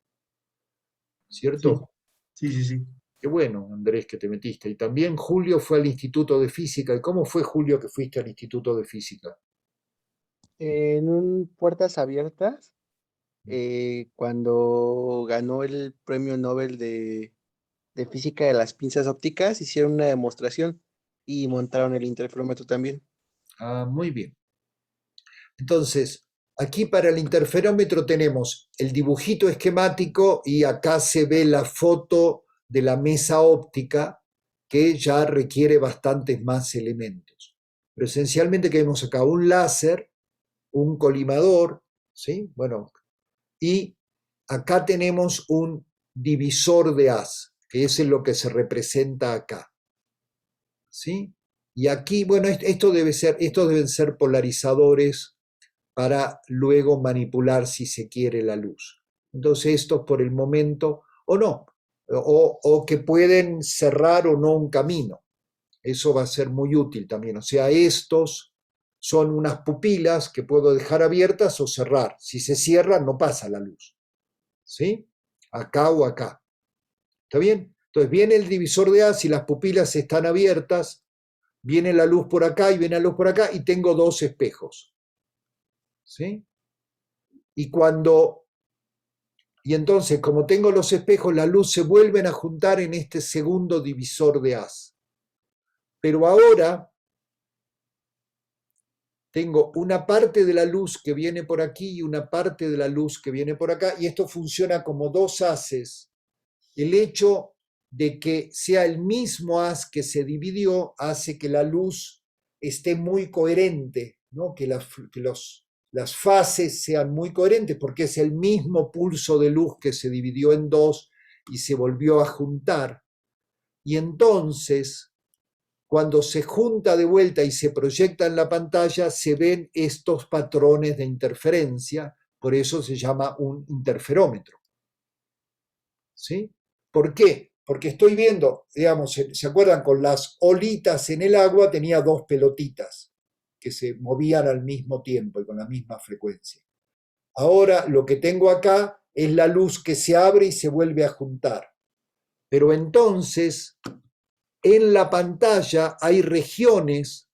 Speaker 1: ¿Cierto?
Speaker 5: Sí.
Speaker 1: Qué bueno, Andrés, que te metiste. Y también Julio fue al Instituto de Física. ¿Y cómo fue, Julio, que fuiste al Instituto de Física?
Speaker 6: En un Puertas Abiertas, cuando ganó el premio Nobel de Física de las pinzas ópticas, hicieron una demostración y montaron el interferómetro también.
Speaker 1: Ah, muy bien. Entonces, aquí para el interferómetro tenemos el dibujito esquemático y acá se ve la foto de la mesa óptica que ya requiere bastantes más elementos. Pero esencialmente que vemos acá un láser, un colimador, ¿sí? Bueno, y acá tenemos un divisor de haz, que es lo que se representa acá. ¿Sí? Y aquí, bueno, estos deben ser polarizadores para luego manipular, si se quiere, la luz. Entonces, estos por el momento, o no, o que pueden cerrar o no un camino. Eso va a ser muy útil también. O sea, estos son unas pupilas que puedo dejar abiertas o cerrar. Si se cierran, no pasa la luz. ¿Sí? Acá o acá. ¿Está bien? Entonces viene el divisor de haz y las pupilas están abiertas, viene la luz por acá y viene la luz por acá y tengo dos espejos. ¿Sí? Y entonces, como tengo los espejos, la luz se vuelven a juntar en este segundo divisor de haz. Pero ahora tengo una parte de la luz que viene por aquí y una parte de la luz que viene por acá, y esto funciona como dos haces. El hecho de que sea el mismo haz que se dividió hace que la luz esté muy coherente, ¿no? Que las fases sean muy coherentes, porque es el mismo pulso de luz que se dividió en dos y se volvió a juntar. Y entonces, cuando se junta de vuelta y se proyecta en la pantalla, se ven estos patrones de interferencia, por eso se llama un interferómetro. ¿Sí? ¿Por qué? Porque estoy viendo, digamos, ¿se acuerdan? Con las olitas en el agua tenía dos pelotitas que se movían al mismo tiempo y con la misma frecuencia. Ahora lo que tengo acá es la luz que se abre y se vuelve a juntar. Pero entonces, en la pantalla hay regiones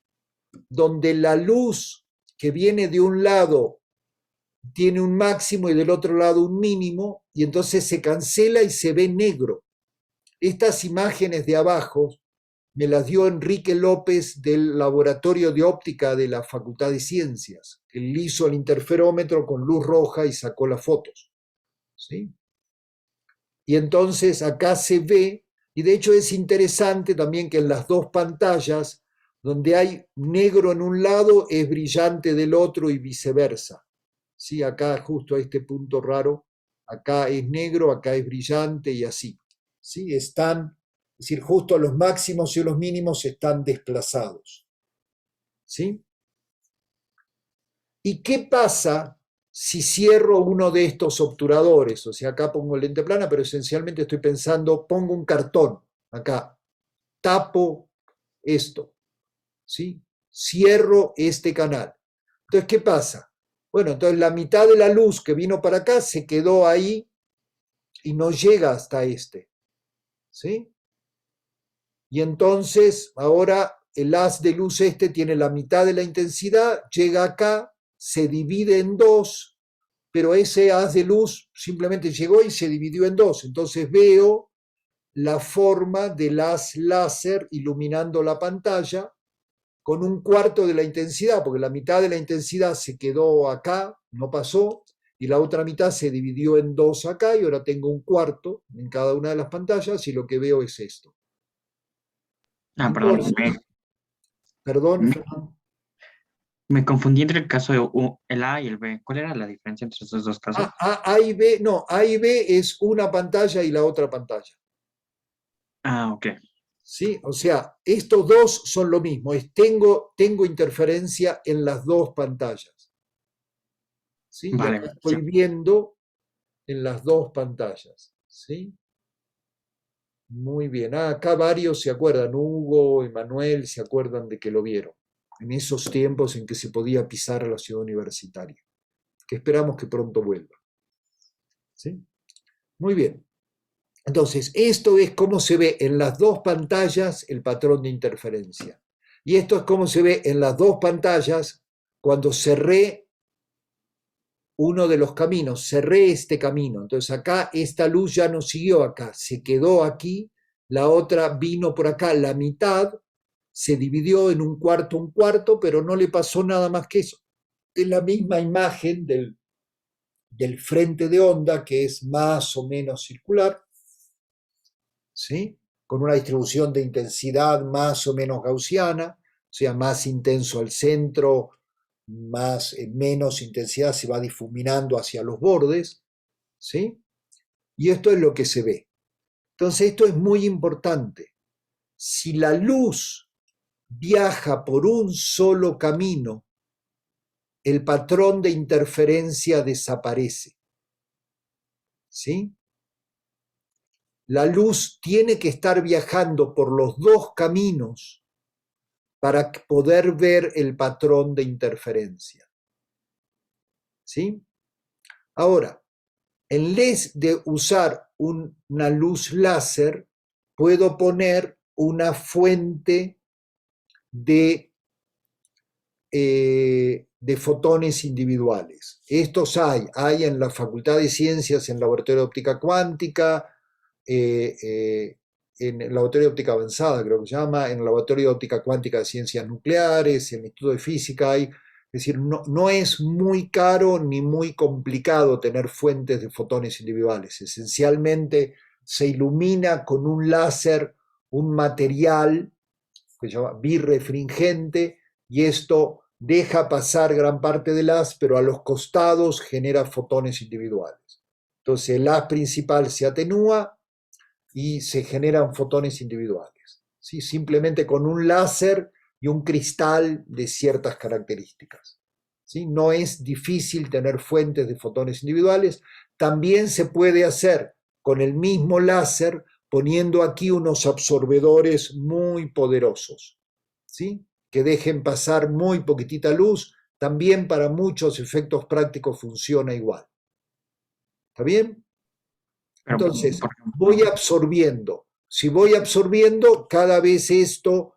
Speaker 1: donde la luz que viene de un lado tiene un máximo y del otro lado un mínimo, y entonces se cancela y se ve negro. Estas imágenes de abajo me las dio Enrique López del Laboratorio de Óptica de la Facultad de Ciencias. Él hizo el interferómetro con luz roja y sacó las fotos. ¿Sí? Y entonces acá se ve, y de hecho es interesante también que en las dos pantallas, donde hay negro en un lado, es brillante del otro y viceversa. ¿Sí? Acá justo a este punto raro, acá es negro, acá es brillante y así. ¿Sí? Están, es decir, justo los máximos y los mínimos están desplazados. ¿Sí? ¿Y qué pasa si cierro uno de estos obturadores? O sea, acá pongo lente plana, pero esencialmente estoy pensando, pongo un cartón acá, tapo esto, ¿sí? Cierro este canal. Entonces, ¿qué pasa? Bueno, entonces la mitad de la luz que vino para acá se quedó ahí y no llega hasta este. ¿Sí? Y entonces ahora el haz de luz este tiene la mitad de la intensidad, llega acá, se divide en dos, pero ese haz de luz simplemente llegó y se dividió en dos. Entonces veo la forma del haz láser iluminando la pantalla con un cuarto de la intensidad, porque la mitad de la intensidad se quedó acá, no pasó, y la otra mitad se dividió en dos acá, y ahora tengo un cuarto en cada una de las pantallas, y lo que veo es esto.
Speaker 3: Ah, perdón,
Speaker 1: Entonces, perdón,
Speaker 3: me,
Speaker 1: Fernando.
Speaker 3: me confundí entre el caso de el A y el B. ¿Cuál era la diferencia entre esos dos casos?
Speaker 1: A y B, no, A y B es una pantalla y la otra pantalla.
Speaker 3: Ah, ok.
Speaker 1: ¿Sí? O sea, estos dos son lo mismo, tengo interferencia en las dos pantallas. ¿Sí? Y
Speaker 3: Vale,
Speaker 1: acá
Speaker 3: sí.
Speaker 1: estoy viendo en las dos pantallas. ¿Sí? Muy bien. Acá varios se acuerdan, Hugo, Emanuel, se acuerdan de que lo vieron, en esos tiempos en que se podía pisar a la ciudad universitaria, que esperamos que pronto vuelva. ¿Sí? Muy bien. Entonces, esto es cómo se ve en las dos pantallas el patrón de interferencia. Y esto es cómo se ve en las dos pantallas cuando cerré uno de los caminos, cerré este camino. Entonces acá esta luz ya no siguió acá, se quedó aquí, la otra vino por acá, la mitad se dividió en un cuarto, pero no le pasó nada más que eso. Es la misma imagen del frente de onda, que es más o menos circular, ¿sí? Con una distribución de intensidad más o menos gaussiana, o sea, más intenso al centro, menos intensidad se va difuminando hacia los bordes, ¿sí? Y esto es lo que se ve. Entonces, esto es muy importante. Si la luz viaja por un solo camino, el patrón de interferencia desaparece, ¿sí? La luz tiene que estar viajando por los dos caminos para poder ver el patrón de interferencia. ¿Sí? Ahora, en vez de usar una luz láser, puedo poner una fuente de fotones individuales. Estos hay en la Facultad de Ciencias, en el Laboratorio de Óptica Cuántica, en el Laboratorio de Óptica Avanzada, creo que se llama, en el Laboratorio de Óptica Cuántica de Ciencias Nucleares, en el Instituto de Física hay. Es decir, no es muy caro ni muy complicado tener fuentes de fotones individuales. Esencialmente se ilumina con un láser un material que se llama birrefringente, y esto deja pasar gran parte del haz, pero a los costados genera fotones individuales. Entonces el haz principal se atenúa y se generan fotones individuales, ¿sí? Simplemente con un láser y un cristal de ciertas características, ¿sí? No es difícil tener fuentes de fotones individuales. También se puede hacer con el mismo láser poniendo aquí unos absorbedores muy poderosos, ¿sí? Que dejen pasar muy poquitita luz. También para muchos efectos prácticos funciona igual. ¿Está bien?
Speaker 3: Pero,
Speaker 1: Entonces,
Speaker 3: por ejemplo,
Speaker 1: voy absorbiendo. Si voy absorbiendo, cada vez esto,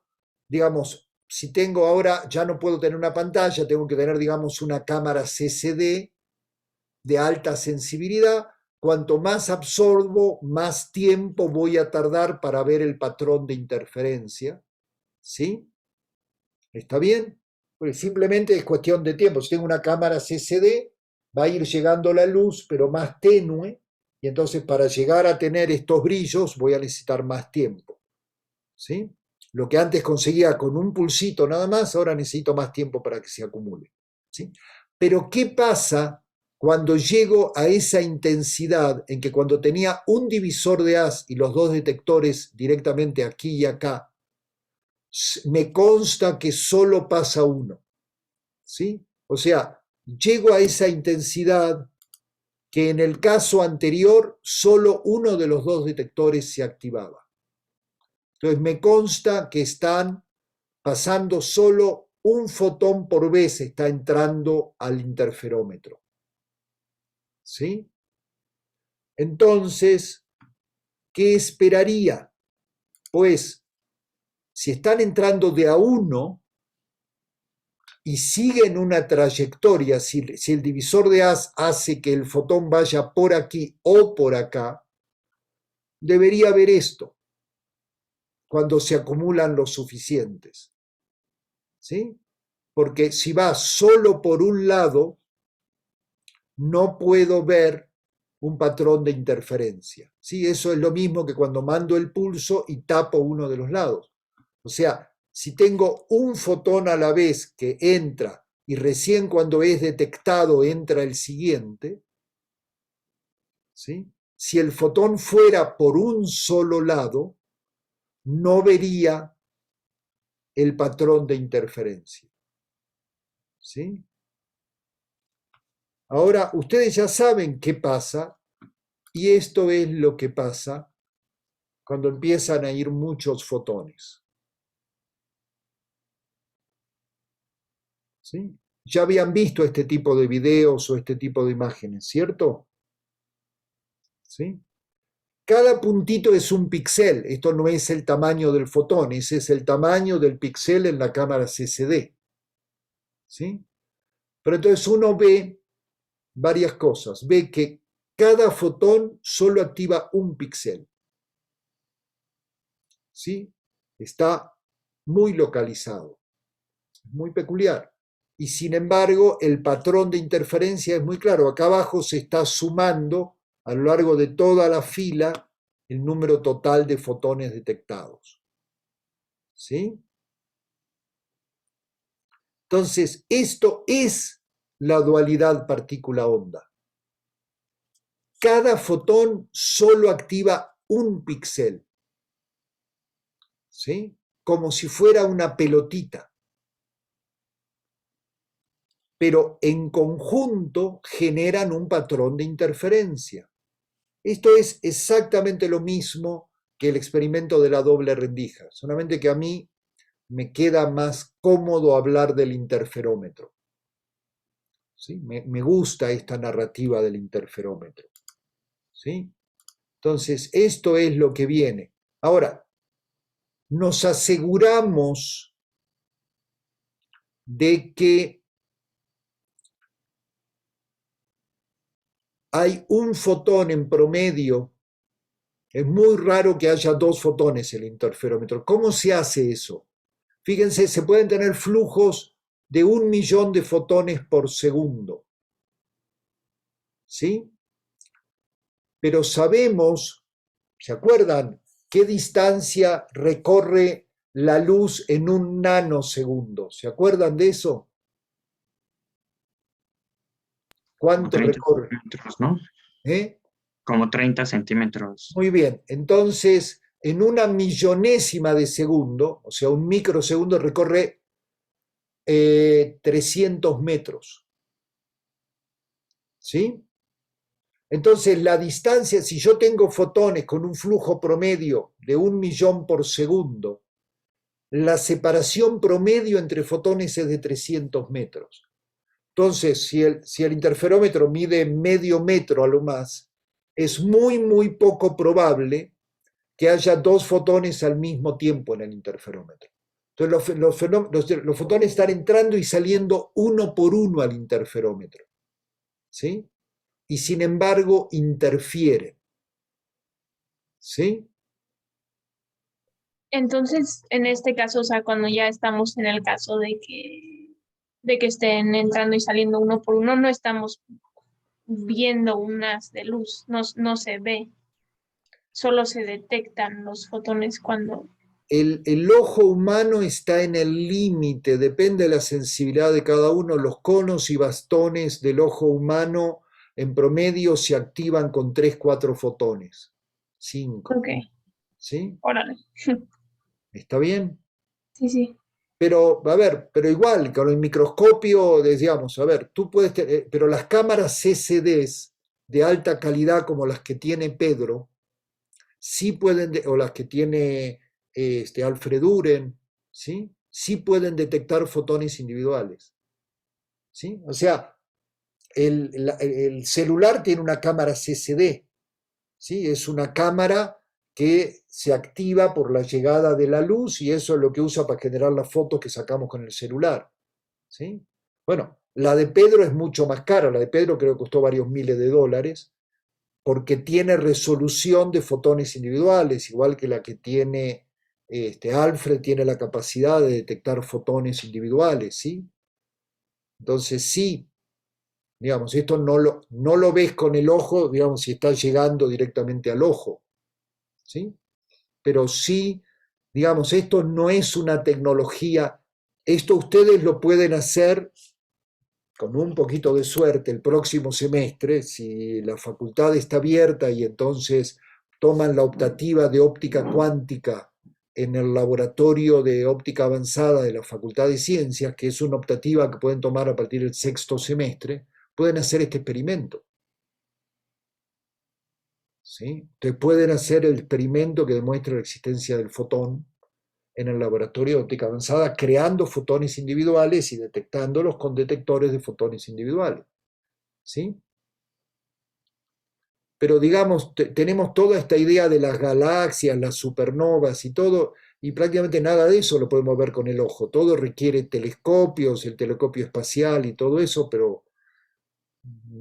Speaker 1: digamos, si tengo ahora, ya no puedo tener una pantalla, tengo que tener, digamos, una cámara CCD de alta sensibilidad. Cuanto más absorbo, más tiempo voy a tardar para ver el patrón de interferencia. ¿Sí? ¿Está bien? Porque simplemente es cuestión de tiempo. Si tengo una cámara CCD, va a ir llegando la luz, pero más tenue, y entonces para llegar a tener estos brillos voy a necesitar más tiempo. ¿Sí? Lo que antes conseguía con un pulsito nada más, ahora necesito más tiempo para que se acumule. ¿Sí? Pero ¿qué pasa cuando llego a esa intensidad en que cuando tenía un divisor de haz y los dos detectores directamente aquí y acá, me consta que solo pasa uno? ¿Sí? O sea, llego a esa intensidad que en el caso anterior solo uno de los dos detectores se activaba. Entonces me consta que están pasando solo un fotón por vez, está entrando al interferómetro. ¿Sí? Entonces, ¿qué esperaría? Pues, si están entrando de a uno y siguen una trayectoria, si el divisor de haz hace que el fotón vaya por aquí o por acá, debería haber esto cuando se acumulan los suficientes. ¿Sí? Porque si va solo por un lado, no puedo ver un patrón de interferencia. ¿Sí? Eso es lo mismo que cuando mando el pulso y tapo uno de los lados. O sea, si tengo un fotón a la vez que entra y recién cuando es detectado entra el siguiente, ¿sí? Si el fotón fuera por un solo lado, no vería el patrón de interferencia. ¿Sí? Ahora, ustedes ya saben qué pasa, y esto es lo que pasa cuando empiezan a ir muchos fotones. ¿Sí? Ya habían visto este tipo de videos o este tipo de imágenes, ¿cierto? ¿Sí? Cada puntito es un píxel. Esto no es el tamaño del fotón, ese es el tamaño del píxel en la cámara CCD. ¿Sí? Pero entonces uno ve varias cosas. Ve que cada fotón solo activa un píxel. ¿Sí? Está muy localizado, muy peculiar. Y sin embargo, el patrón de interferencia es muy claro. Acá abajo se está sumando a lo largo de toda la fila el número total de fotones detectados. ¿Sí? Entonces, esto es la dualidad partícula-onda. Cada fotón solo activa un píxel, ¿sí? Como si fuera una pelotita. Pero en conjunto generan un patrón de interferencia. Esto es exactamente lo mismo que el experimento de la doble rendija, solamente que a mí me queda más cómodo hablar del interferómetro. ¿Sí? Me gusta esta narrativa del interferómetro. ¿Sí? Entonces, esto es lo que viene. Ahora, nos aseguramos de que hay un fotón en promedio. Es muy raro que haya dos fotones en el interferómetro. ¿Cómo se hace eso? Fíjense, se pueden tener flujos de 1 millón de fotones por segundo. ¿Sí? Pero sabemos, ¿se acuerdan qué distancia recorre la luz en un nanosegundo? ¿Se acuerdan de eso?
Speaker 3: Como
Speaker 1: ¿Cuánto
Speaker 3: 30
Speaker 1: recorre?
Speaker 3: centímetros, ¿no?
Speaker 1: ¿Eh?
Speaker 3: Como 30 centímetros.
Speaker 1: Muy bien, entonces en una millonésima de segundo, o sea, un microsegundo, recorre 300 metros. ¿Sí? Entonces la distancia, si yo tengo fotones con un flujo promedio de 1 millón por segundo, la separación promedio entre fotones es de 300 metros. Entonces, si el interferómetro mide medio metro a lo más, es muy, muy poco probable que haya dos fotones al mismo tiempo en el interferómetro. Entonces los fotones están entrando y saliendo uno por uno al interferómetro. ¿Sí? Y sin embargo interfieren. ¿Sí?
Speaker 2: Entonces, en este caso, o sea, cuando ya estamos en el caso de que estén entrando y saliendo uno por uno, no estamos viendo un haz de luz, no se ve, solo se detectan los fotones cuando...
Speaker 1: El ojo humano está en el límite, depende de la sensibilidad de cada uno. Los conos y bastones del ojo humano en promedio se activan con 3, 4 fotones. 5.
Speaker 2: Ok,
Speaker 1: ¿Sí?
Speaker 2: órale.
Speaker 1: ¿Está bien?
Speaker 2: Sí, sí.
Speaker 1: Pero, a ver, pero igual, con el microscopio, decíamos, a ver, tú puedes tener, pero las cámaras CCDs de alta calidad como las que tiene Pedro, sí pueden, o las que tiene Alfred Uren, ¿sí? Sí pueden detectar fotones individuales. ¿Sí? O sea, el celular tiene una cámara CCD, ¿sí? Es una cámara que se activa por la llegada de la luz y eso es lo que usa para generar las fotos que sacamos con el celular. ¿Sí? Bueno, la de Pedro es mucho más cara, la de Pedro creo que costó varios miles de dólares, porque tiene resolución de fotones individuales, igual que la que tiene Alfred, tiene la capacidad de detectar fotones individuales, ¿sí? Entonces sí, digamos, esto no lo ves con el ojo, digamos, si está llegando directamente al ojo, ¿sí? Pero sí, digamos, esto no es una tecnología, esto ustedes lo pueden hacer con un poquito de suerte el próximo semestre, si la facultad está abierta y entonces toman la optativa de óptica cuántica en el laboratorio de óptica avanzada de la Facultad de Ciencias, que es una optativa que pueden tomar a partir del sexto semestre, pueden hacer este experimento. ¿Sí? Ustedes pueden hacer el experimento que demuestra la existencia del fotón en el laboratorio de óptica avanzada, creando fotones individuales y detectándolos con detectores de fotones individuales. ¿Sí? Pero digamos, tenemos toda esta idea de las galaxias, las supernovas y todo, y prácticamente nada de eso lo podemos ver con el ojo. Todo requiere telescopios, el telescopio espacial y todo eso, pero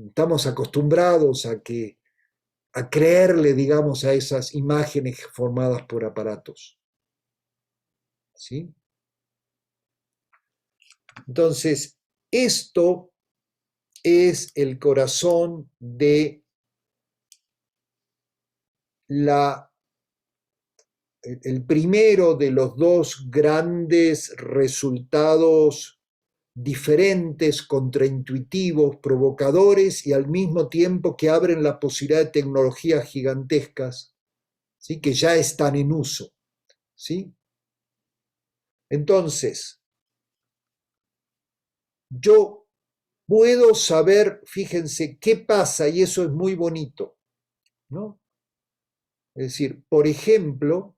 Speaker 1: estamos acostumbrados a creerle, digamos, a esas imágenes formadas por aparatos. ¿Sí? Entonces, esto es el corazón de el primero de los dos grandes resultados diferentes, contraintuitivos, provocadores y al mismo tiempo que abren la posibilidad de tecnologías gigantescas, ¿sí? Que ya están en uso. ¿Sí? Entonces, yo puedo saber, fíjense, qué pasa, y eso es muy bonito, ¿no? Es decir, por ejemplo,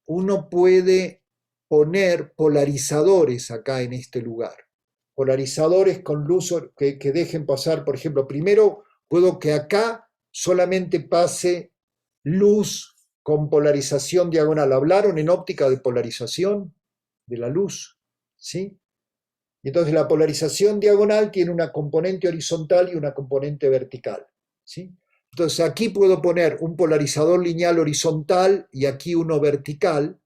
Speaker 1: uno puede poner polarizadores acá en este lugar. Polarizadores con luz que dejen pasar, por ejemplo, primero puedo que acá solamente pase luz con polarización diagonal. ¿Hablaron en óptica de polarización de la luz? ¿Sí? Y entonces la polarización diagonal tiene una componente horizontal y una componente vertical. ¿Sí? Entonces aquí puedo poner un polarizador lineal horizontal y aquí uno vertical,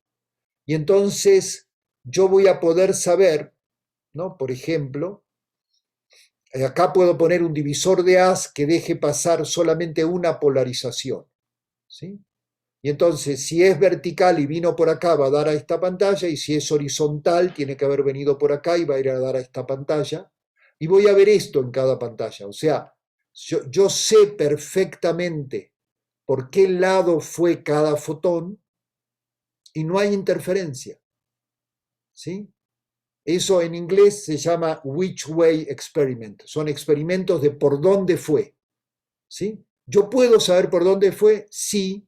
Speaker 1: y entonces yo voy a poder saber, ¿no? Por ejemplo, acá puedo poner un divisor de haz que deje pasar solamente una polarización. ¿Sí? Y entonces, si es vertical y vino por acá, va a dar a esta pantalla, y si es horizontal, tiene que haber venido por acá y va a ir a dar a esta pantalla. Y voy a ver esto en cada pantalla. O sea, yo sé perfectamente por qué lado fue cada fotón y no hay interferencia. ¿Sí? Eso en inglés se llama which way experiment. Son experimentos de por dónde fue. ¿Sí? Yo puedo saber por dónde fue, sí,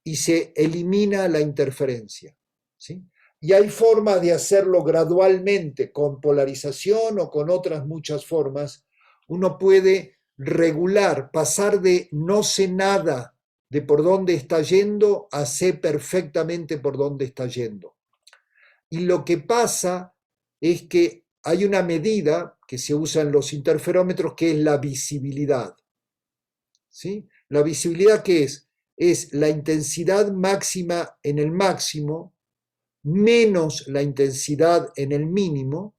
Speaker 1: y se elimina la interferencia. ¿Sí? Y hay formas de hacerlo gradualmente, con polarización o con otras muchas formas. Uno puede regular, pasar de no sé nada de por dónde está yendo a sé perfectamente por dónde está yendo. Y lo que pasa es que hay una medida que se usa en los interferómetros que es la visibilidad. ¿Sí? ¿La visibilidad qué es? Es la intensidad máxima en el máximo menos la intensidad en el mínimo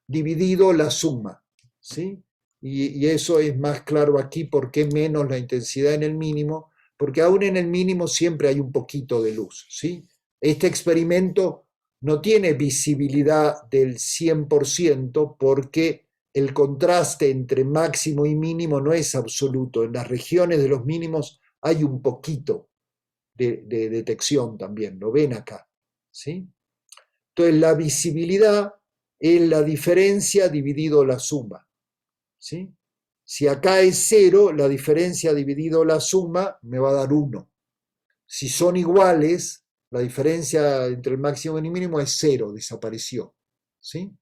Speaker 1: dividido la suma. ¿Sí? Y eso es más claro aquí, ¿por qué menos la intensidad en el mínimo? Porque aún en el mínimo siempre hay un poquito de luz. ¿Sí? Este experimento no tiene visibilidad del 100% porque el contraste entre máximo y mínimo no es absoluto. En las regiones de los mínimos hay un poquito de detección también, lo ven acá. ¿Sí? Entonces la visibilidad es la diferencia dividido la suma. ¿Sí? Si acá es 0, la diferencia dividido la suma me va a dar 1. Si son iguales, la diferencia entre el máximo y el mínimo es 0, desapareció. ¿Sí?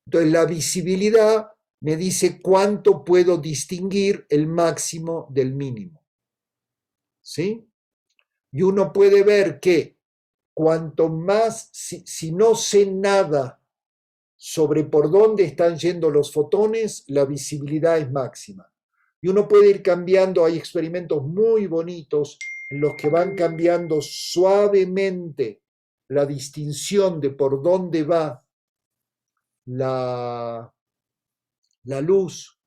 Speaker 1: Entonces la visibilidad me dice cuánto puedo distinguir el máximo del mínimo. ¿Sí? Y uno puede ver que cuanto más, si no sé nada sobre por dónde están yendo los fotones, la visibilidad es máxima. Y uno puede ir cambiando, hay experimentos muy bonitos en los que van cambiando suavemente la distinción de por dónde va la luz,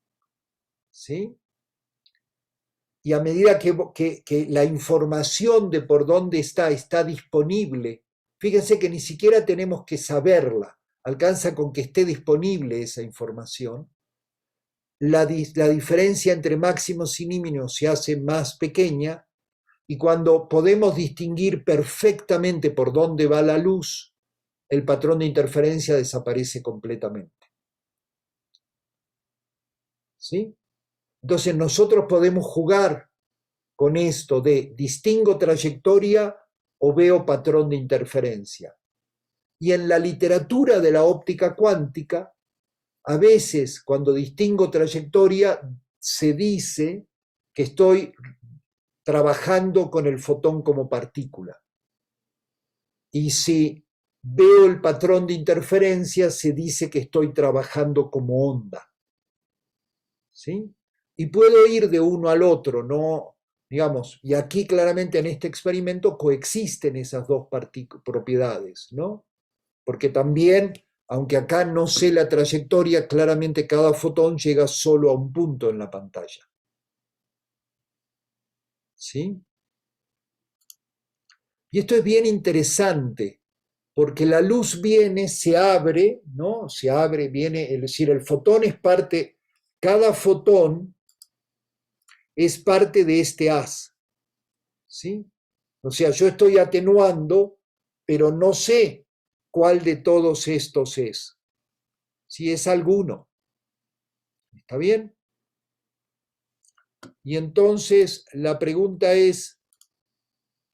Speaker 1: ¿sí? Y a medida que la información de por dónde está disponible, fíjense que ni siquiera tenemos que saberla, alcanza con que esté disponible esa información, la diferencia entre máximos y mínimos se hace más pequeña, y cuando podemos distinguir perfectamente por dónde va la luz, el patrón de interferencia desaparece completamente. ¿Sí? Entonces nosotros podemos jugar con esto de distingo trayectoria o veo patrón de interferencia. Y en la literatura de la óptica cuántica, a veces cuando distingo trayectoria se dice que estoy trabajando con el fotón como partícula. Y si veo el patrón de interferencia, se dice que estoy trabajando como onda. ¿Sí? Y puedo ir de uno al otro, no, digamos, y aquí claramente en este experimento coexisten esas dos propiedades, ¿no? Porque también, aunque acá no sé la trayectoria, claramente cada fotón llega solo a un punto en la pantalla. ¿Sí? Y esto es bien interesante, porque la luz viene, se abre, ¿no? Se abre, viene, es decir, el fotón es parte, cada fotón es parte de este haz, ¿sí? O sea, yo estoy atenuando, pero no sé cuál de todos estos es, si es alguno. ¿Está bien? Y entonces la pregunta es,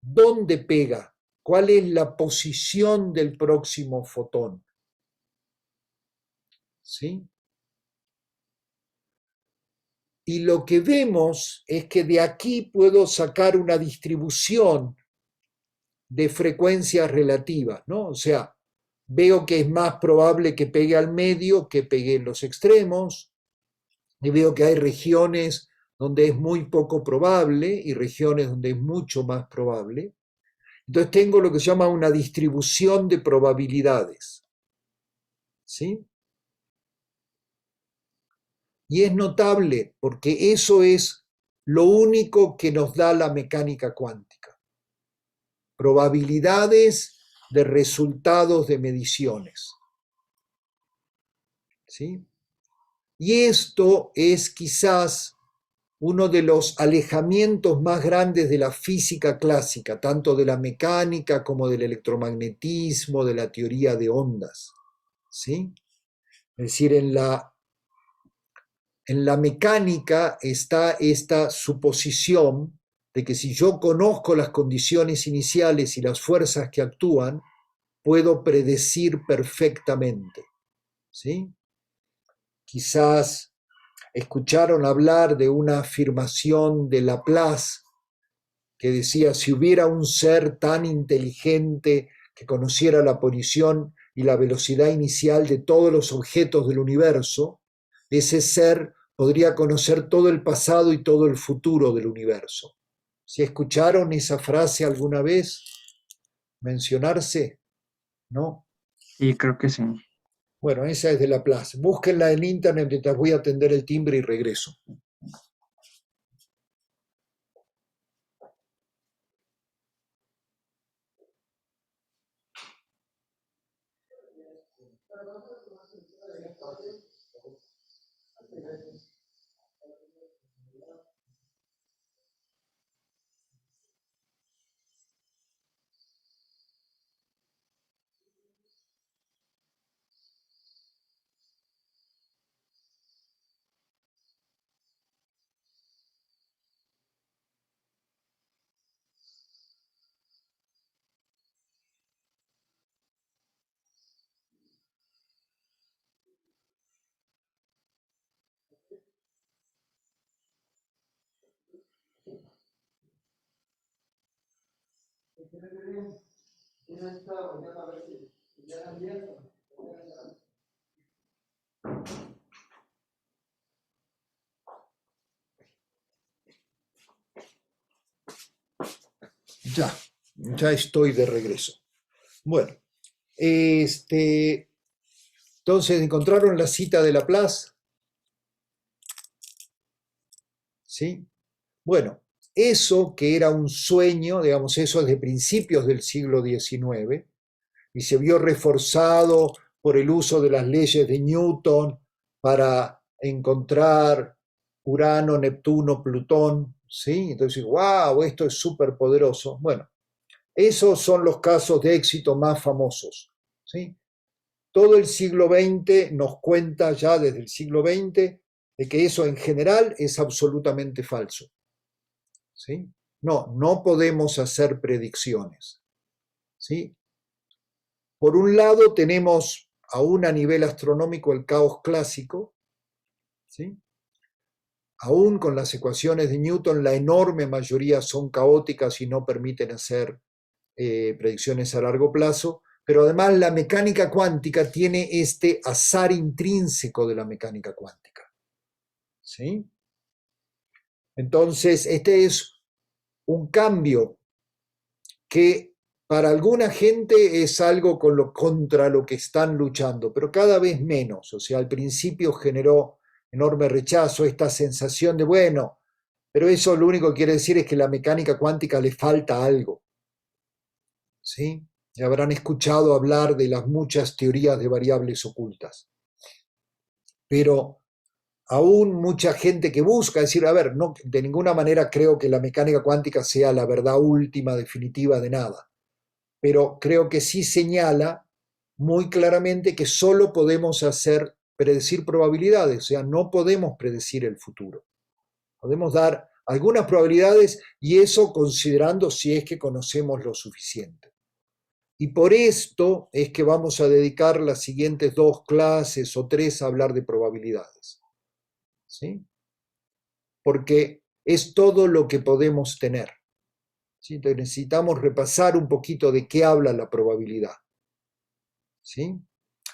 Speaker 1: ¿dónde pega cuál es la posición del próximo fotón. ¿Sí? Y lo que vemos es que de aquí puedo sacar una distribución de frecuencias relativas, ¿no? O sea, veo que es más probable que pegue al medio que pegue en los extremos, y veo que hay regiones donde es muy poco probable y regiones donde es mucho más probable. Entonces tengo lo que se llama una distribución de probabilidades. ¿Sí? Y es notable porque eso es lo único que nos da la mecánica cuántica. Probabilidades de resultados de mediciones. ¿Sí? Y esto es quizás uno de los alejamientos más grandes de la física clásica, tanto de la mecánica como del electromagnetismo, de la teoría de ondas. ¿Sí? Es decir, en la mecánica está esta suposición de que si yo conozco las condiciones iniciales y las fuerzas que actúan, puedo predecir perfectamente. ¿Sí? Quizás escucharon hablar de una afirmación de Laplace que decía, si hubiera un ser tan inteligente que conociera la posición y la velocidad inicial de todos los objetos del universo, ese ser podría conocer todo el pasado y todo el futuro del universo. ¿Si escucharon esa frase alguna vez mencionarse? ¿No?
Speaker 3: Y creo que sí.
Speaker 1: Bueno, esa es de Laplace. Búsquenla en internet mientras voy a atender el timbre y regreso. Ya estoy de regreso. Bueno, entonces encontraron la cita de Laplace. ¿Sí? Bueno, eso que era un sueño, digamos, eso es de principios del siglo XIX, y se vio reforzado por el uso de las leyes de Newton para encontrar Urano, Neptuno, Plutón, ¿sí? Entonces, wow, esto es súper poderoso. Bueno, esos son los casos de éxito más famosos, ¿sí? Todo el siglo XX nos cuenta ya desde el siglo XX de que eso en general es absolutamente falso. ¿Sí? No podemos hacer predicciones. ¿Sí? Por un lado tenemos aún a nivel astronómico el caos clásico, ¿sí? Aún con las ecuaciones de Newton la enorme mayoría son caóticas y no permiten hacer predicciones a largo plazo, pero además la mecánica cuántica tiene este azar intrínseco de la mecánica cuántica. ¿Sí? Entonces, este es un cambio que para alguna gente es algo contra lo que están luchando, pero cada vez menos. O sea, al principio generó enorme rechazo, esta sensación de, bueno, pero eso lo único que quiere decir es que a la mecánica cuántica le falta algo. ¿Sí? Ya habrán escuchado hablar de las muchas teorías de variables ocultas. Pero aún mucha gente que busca decir, a ver, no, de ninguna manera creo que la mecánica cuántica sea la verdad última, definitiva de nada, pero creo que sí señala muy claramente que solo podemos predecir probabilidades, o sea, no podemos predecir el futuro. Podemos dar algunas probabilidades y eso considerando si es que conocemos lo suficiente. Y por esto es que vamos a dedicar las siguientes 2 clases o 3 a hablar de probabilidades. ¿Sí? Porque es todo lo que podemos tener. ¿Sí? Entonces necesitamos repasar un poquito de qué habla la probabilidad. ¿Sí?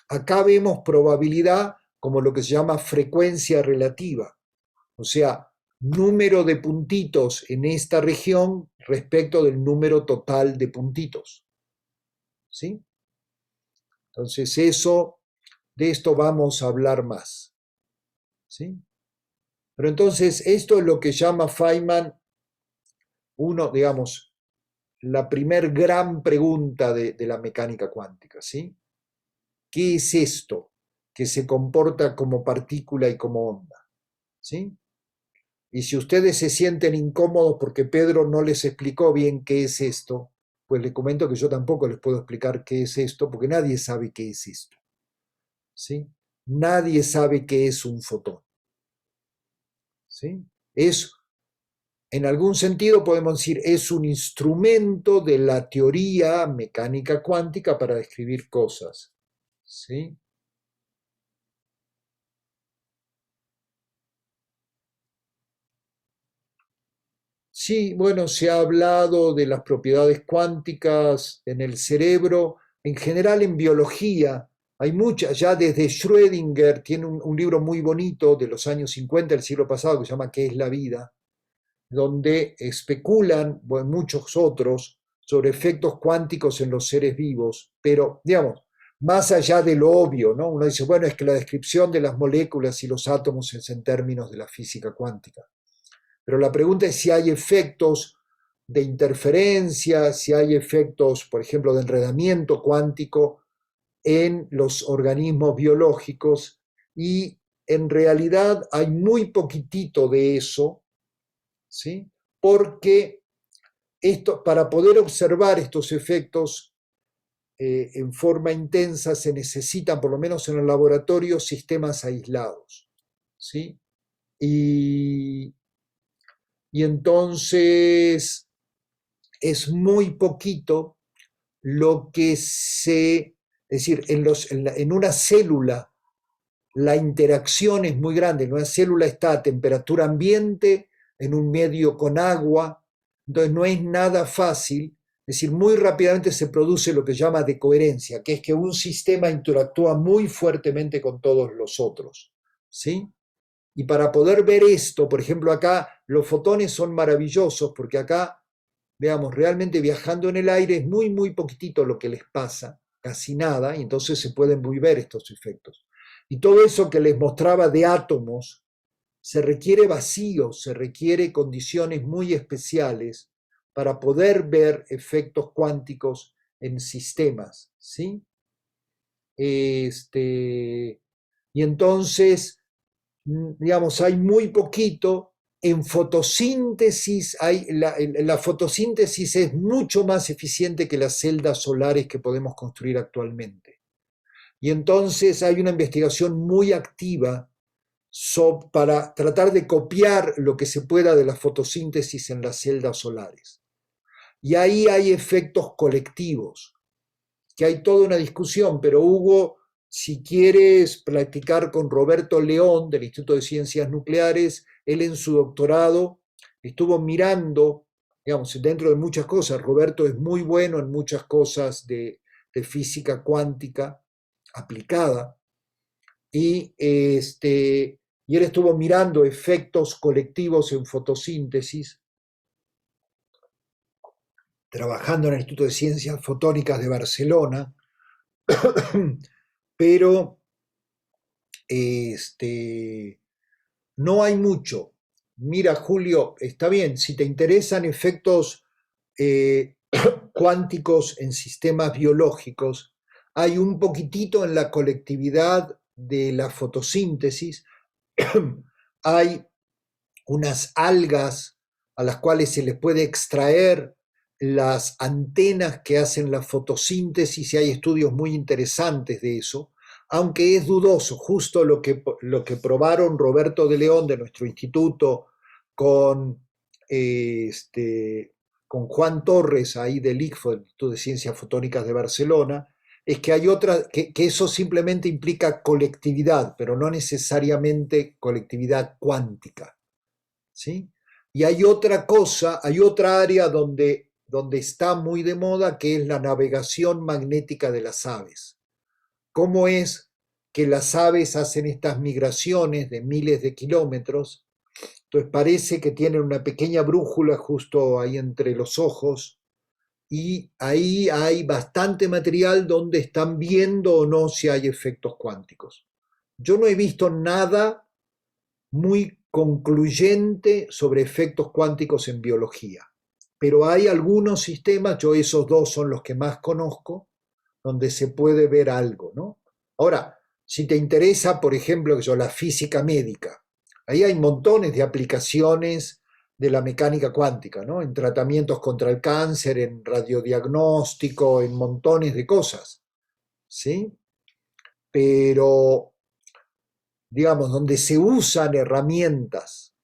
Speaker 1: Acá vemos probabilidad como lo que se llama frecuencia relativa, o sea, número de puntitos en esta región respecto del número total de puntitos. ¿Sí? Entonces de esto vamos a hablar más. ¿Sí? Pero entonces esto es lo que llama Feynman digamos, la primer gran pregunta de la mecánica cuántica. ¿Sí? ¿Qué es esto que se comporta como partícula y como onda? ¿Sí? Y si ustedes se sienten incómodos porque Pedro no les explicó bien qué es esto, pues les comento que yo tampoco les puedo explicar qué es esto, porque nadie sabe qué es esto. ¿Sí? Nadie sabe qué es un fotón. ¿Sí? En algún sentido podemos decir, es un instrumento de la teoría mecánica cuántica para describir cosas. ¿Sí? Sí, bueno, se ha hablado de las propiedades cuánticas en el cerebro, en general en biología. Hay muchas, ya desde Schrödinger tiene un libro muy bonito de los años 50 del siglo pasado que se llama ¿Qué es la vida?, donde especulan, bueno, muchos otros, sobre efectos cuánticos en los seres vivos, pero, digamos, más allá de lo obvio, ¿no? Uno dice, bueno, es que la descripción de las moléculas y los átomos es en términos de la física cuántica. Pero la pregunta es si hay efectos de interferencia, si hay efectos, por ejemplo, de enredamiento cuántico en los organismos biológicos, y en realidad hay muy poquitito de eso, ¿sí? Porque para poder observar estos efectos en forma intensa se necesitan, por lo menos en el laboratorio, sistemas aislados. ¿Sí? Y entonces es muy poquito lo que es decir, en una célula la interacción es muy grande. En una célula está a temperatura ambiente, en un medio con agua, entonces no es nada fácil. Es decir, muy rápidamente se produce lo que se llama decoherencia, que es que un sistema interactúa muy fuertemente con todos los otros. ¿Sí? Y para poder ver esto, por ejemplo, acá los fotones son maravillosos porque acá, veamos, realmente viajando en el aire es muy, muy poquitito lo que les pasa, casi nada, y entonces se pueden muy ver estos efectos. Y todo eso que les mostraba de átomos, se requiere vacío, se requiere condiciones muy especiales para poder ver efectos cuánticos en sistemas, ¿sí? Y entonces, digamos, hay muy poquito. En fotosíntesis, la fotosíntesis es mucho más eficiente que las celdas solares que podemos construir actualmente. Y entonces hay una investigación muy activa para tratar de copiar lo que se pueda de la fotosíntesis en las celdas solares. Y ahí hay efectos colectivos, que hay toda una discusión, pero Hugo, si quieres platicar con Roberto León del Instituto de Ciencias Nucleares, él en su doctorado estuvo mirando, digamos, dentro de muchas cosas, Roberto es muy bueno en muchas cosas de física cuántica aplicada, y él estuvo mirando efectos colectivos en fotosíntesis, trabajando en el Instituto de Ciencias Fotónicas de Barcelona, pero no hay mucho. Mira, Julio, está bien, si te interesan efectos cuánticos en sistemas biológicos, hay un poquitito en la colectividad de la fotosíntesis. Hay unas algas a las cuales se les puede extraer las antenas que hacen la fotosíntesis, y hay estudios muy interesantes de eso, aunque es dudoso. Justo lo que probaron Roberto de León de nuestro instituto con con Juan Torres, ahí del ICFO, del Instituto de Ciencias Fotónicas de Barcelona, es que hay otra, que eso simplemente implica colectividad, pero no necesariamente colectividad cuántica, ¿sí? Y hay otra cosa, hay otra área donde está muy de moda, que es la navegación magnética de las aves. ¿Cómo es que las aves hacen estas migraciones de miles de kilómetros? Entonces parece que tienen una pequeña brújula justo ahí entre los ojos, y ahí hay bastante material donde están viendo o no si hay efectos cuánticos. Yo no he visto nada muy concluyente sobre efectos cuánticos en biología, pero hay algunos sistemas, yo esos dos son los que más conozco, donde se puede ver algo, ¿no? Ahora, si te interesa, por ejemplo, la física médica, ahí hay montones de aplicaciones de la mecánica cuántica, ¿no? En tratamientos contra el cáncer, en radiodiagnóstico, en montones de cosas, ¿sí? Pero, digamos, donde se usan herramientas,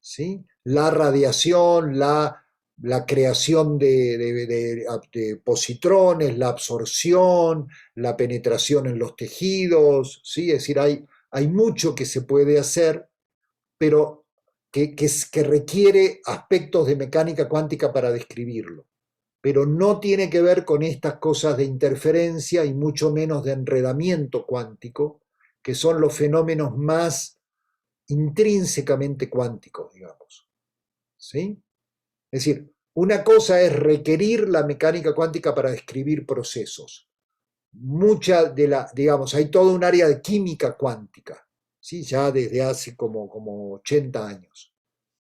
Speaker 1: ¿sí? La radiación, la creación de positrones, la absorción, la penetración en los tejidos, ¿sí? Es decir, hay mucho que se puede hacer, pero que requiere aspectos de mecánica cuántica para describirlo, pero no tiene que ver con estas cosas de interferencia y mucho menos de enredamiento cuántico, que son los fenómenos más intrínsecamente cuánticos, digamos, ¿sí? Es decir, una cosa es requerir la mecánica cuántica para describir procesos. Digamos, hay toda un área de química cuántica, ¿sí? Ya desde hace como 80 años,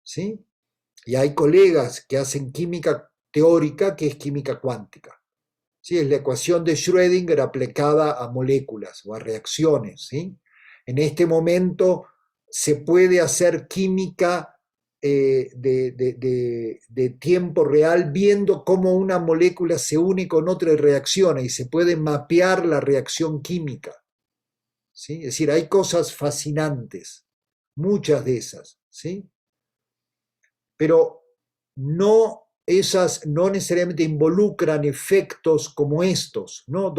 Speaker 1: ¿sí? Y hay colegas que hacen química teórica, que es química cuántica, ¿sí? Es la ecuación de Schrödinger aplicada a moléculas o a reacciones, ¿sí? En este momento se puede hacer química de tiempo real, viendo cómo una molécula se une con otra y reacciona, y se puede mapear la reacción química, ¿sí? Es decir, hay cosas fascinantes, muchas de esas, ¿sí? Pero esas no necesariamente involucran efectos como estos, ¿no?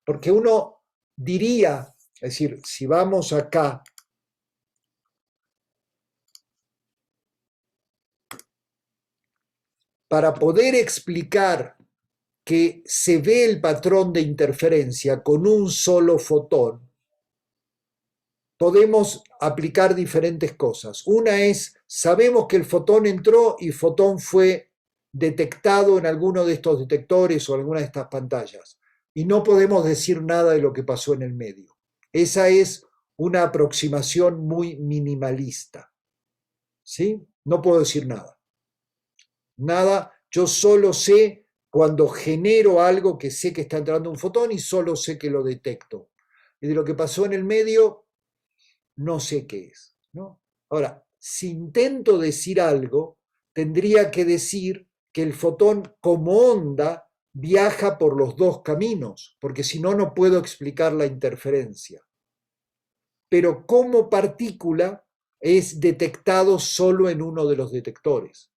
Speaker 1: Porque uno diría, es decir, si vamos acá, para poder explicar que se ve el patrón de interferencia con un solo fotón, podemos aplicar diferentes cosas. Una es, sabemos que el fotón entró y fotón fue detectado en alguno de estos detectores o alguna de estas pantallas, y no podemos decir nada de lo que pasó en el medio. Esa es una aproximación muy minimalista, ¿sí? No puedo decir nada. Nada, yo solo sé cuando genero algo que sé que está entrando un fotón, y solo sé que lo detecto. Y de lo que pasó en el medio, no sé qué es, ¿no? Ahora, si intento decir algo, tendría que decir que el fotón como onda viaja por los dos caminos, porque si no, no puedo explicar la interferencia. Pero como partícula es detectado solo en uno de los detectores,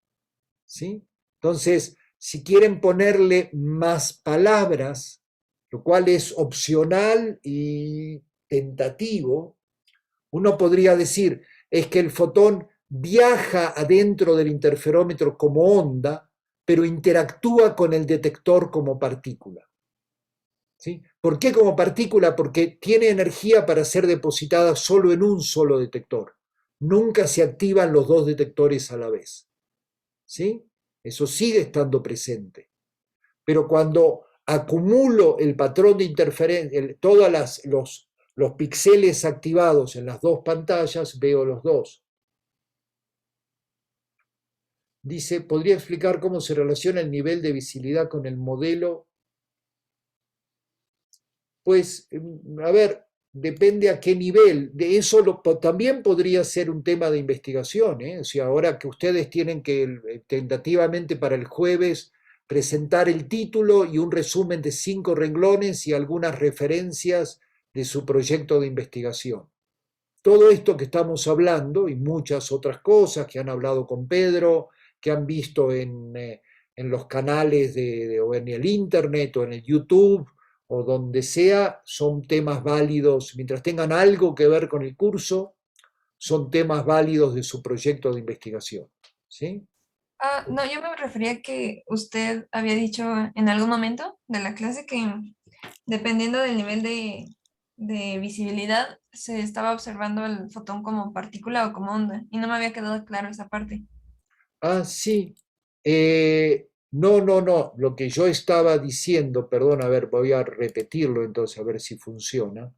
Speaker 1: ¿sí? Entonces, si quieren ponerle más palabras, lo cual es opcional y tentativo, uno podría decir, es que el fotón viaja adentro del interferómetro como onda, pero interactúa con el detector como partícula, ¿sí? ¿Por qué como partícula? Porque tiene energía para ser depositada solo en un solo detector. Nunca se activan los dos detectores a la vez, ¿sí? Eso sigue estando presente. Pero cuando acumulo el patrón de interferencia, todos los píxeles activados en las dos pantallas, veo los dos. Dice, ¿podría explicar cómo se relaciona el nivel de visibilidad con el modelo? Pues, a ver, depende a qué nivel. De eso también podría ser un tema de investigación, ¿eh? O sea, ahora que ustedes tienen que tentativamente para el jueves presentar el título y un resumen de 5 renglones y algunas referencias de su proyecto de investigación. Todo esto que estamos hablando y muchas otras cosas que han hablado con Pedro, que han visto en los canales o en el internet o en el YouTube o donde sea, son temas válidos, mientras tengan algo que ver con el curso, son temas válidos de su proyecto de investigación. ¿Sí?
Speaker 7: No, yo me refería a que usted había dicho en algún momento de la clase que dependiendo del nivel de visibilidad se estaba observando el fotón como partícula o como onda, y no me había quedado claro esa parte.
Speaker 1: Sí. No. Lo que yo estaba diciendo, perdón, a ver, voy a repetirlo entonces a ver si funciona.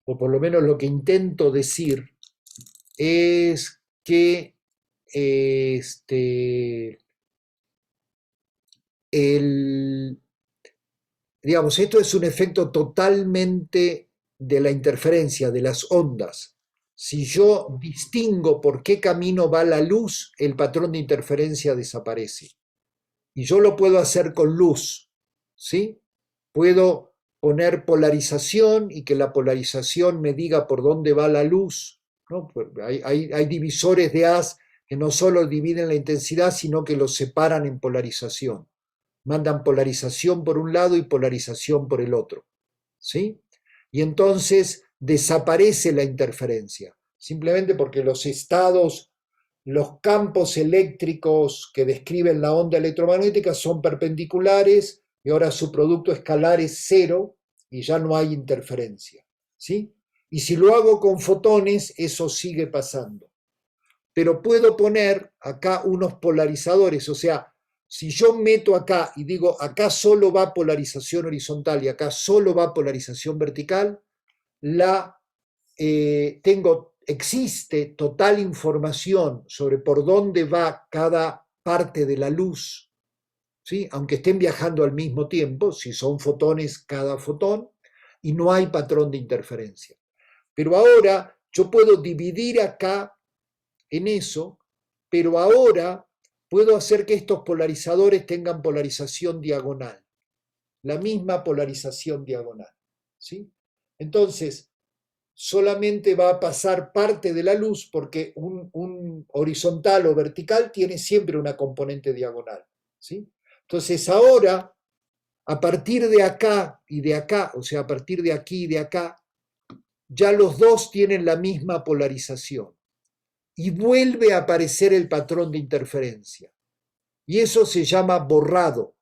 Speaker 1: O por lo menos lo que intento decir es que digamos, esto es un efecto totalmente de la interferencia, de las ondas. Si yo distingo por qué camino va la luz, el patrón de interferencia desaparece. Y yo lo puedo hacer con luz, ¿sí? Puedo poner polarización y que la polarización me diga por dónde va la luz, ¿no? Hay divisores de haz que no solo dividen la intensidad, sino que los separan en polarización. Mandan polarización por un lado y polarización por el otro, ¿sí? Y entonces desaparece la interferencia, simplemente porque los estados, los campos eléctricos que describen la onda electromagnética son perpendiculares y ahora su producto escalar es cero y ya no hay interferencia, ¿sí? Y si lo hago con fotones, eso sigue pasando. Pero puedo poner acá unos polarizadores, o sea, si yo meto acá y digo acá solo va polarización horizontal y acá solo va polarización vertical, existe total información sobre por dónde va cada parte de la luz, ¿sí? Aunque estén viajando al mismo tiempo, si son fotones cada fotón, y no hay patrón de interferencia. Pero ahora yo puedo dividir acá en eso, pero ahora puedo hacer que estos polarizadores tengan polarización diagonal, la misma polarización diagonal, ¿sí? Entonces, solamente va a pasar parte de la luz porque un horizontal o vertical tiene siempre una componente diagonal, ¿sí? Entonces, ahora, a partir de acá y de acá, o sea, a partir de aquí y de acá, ya los dos tienen la misma polarización. Y vuelve a aparecer el patrón de interferencia. Y eso se llama borrado,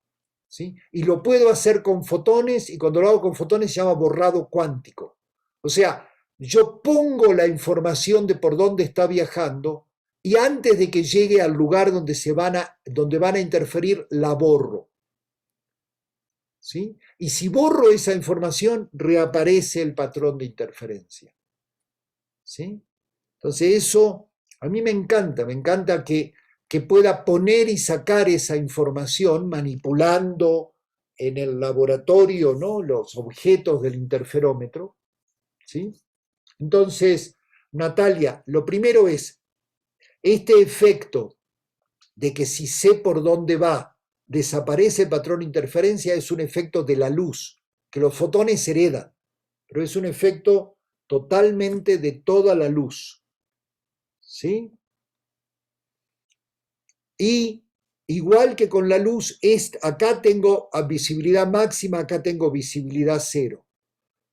Speaker 1: ¿sí? Y lo puedo hacer con fotones, y cuando lo hago con fotones se llama borrado cuántico. O sea, yo pongo la información de por dónde está viajando y antes de que llegue al lugar donde van a interferir, la borro, ¿sí? Y si borro esa información, reaparece el patrón de interferencia, ¿sí? Entonces eso a mí me encanta que pueda poner y sacar esa información manipulando en el laboratorio, ¿no?, los objetos del interferómetro, ¿sí? Entonces, Natalia, lo primero es este efecto de que si sé por dónde va, desaparece el patrón de interferencia, es un efecto de la luz, que los fotones heredan, pero es un efecto totalmente de toda la luz, ¿sí? Y igual que con la luz, acá tengo visibilidad máxima, acá tengo visibilidad cero.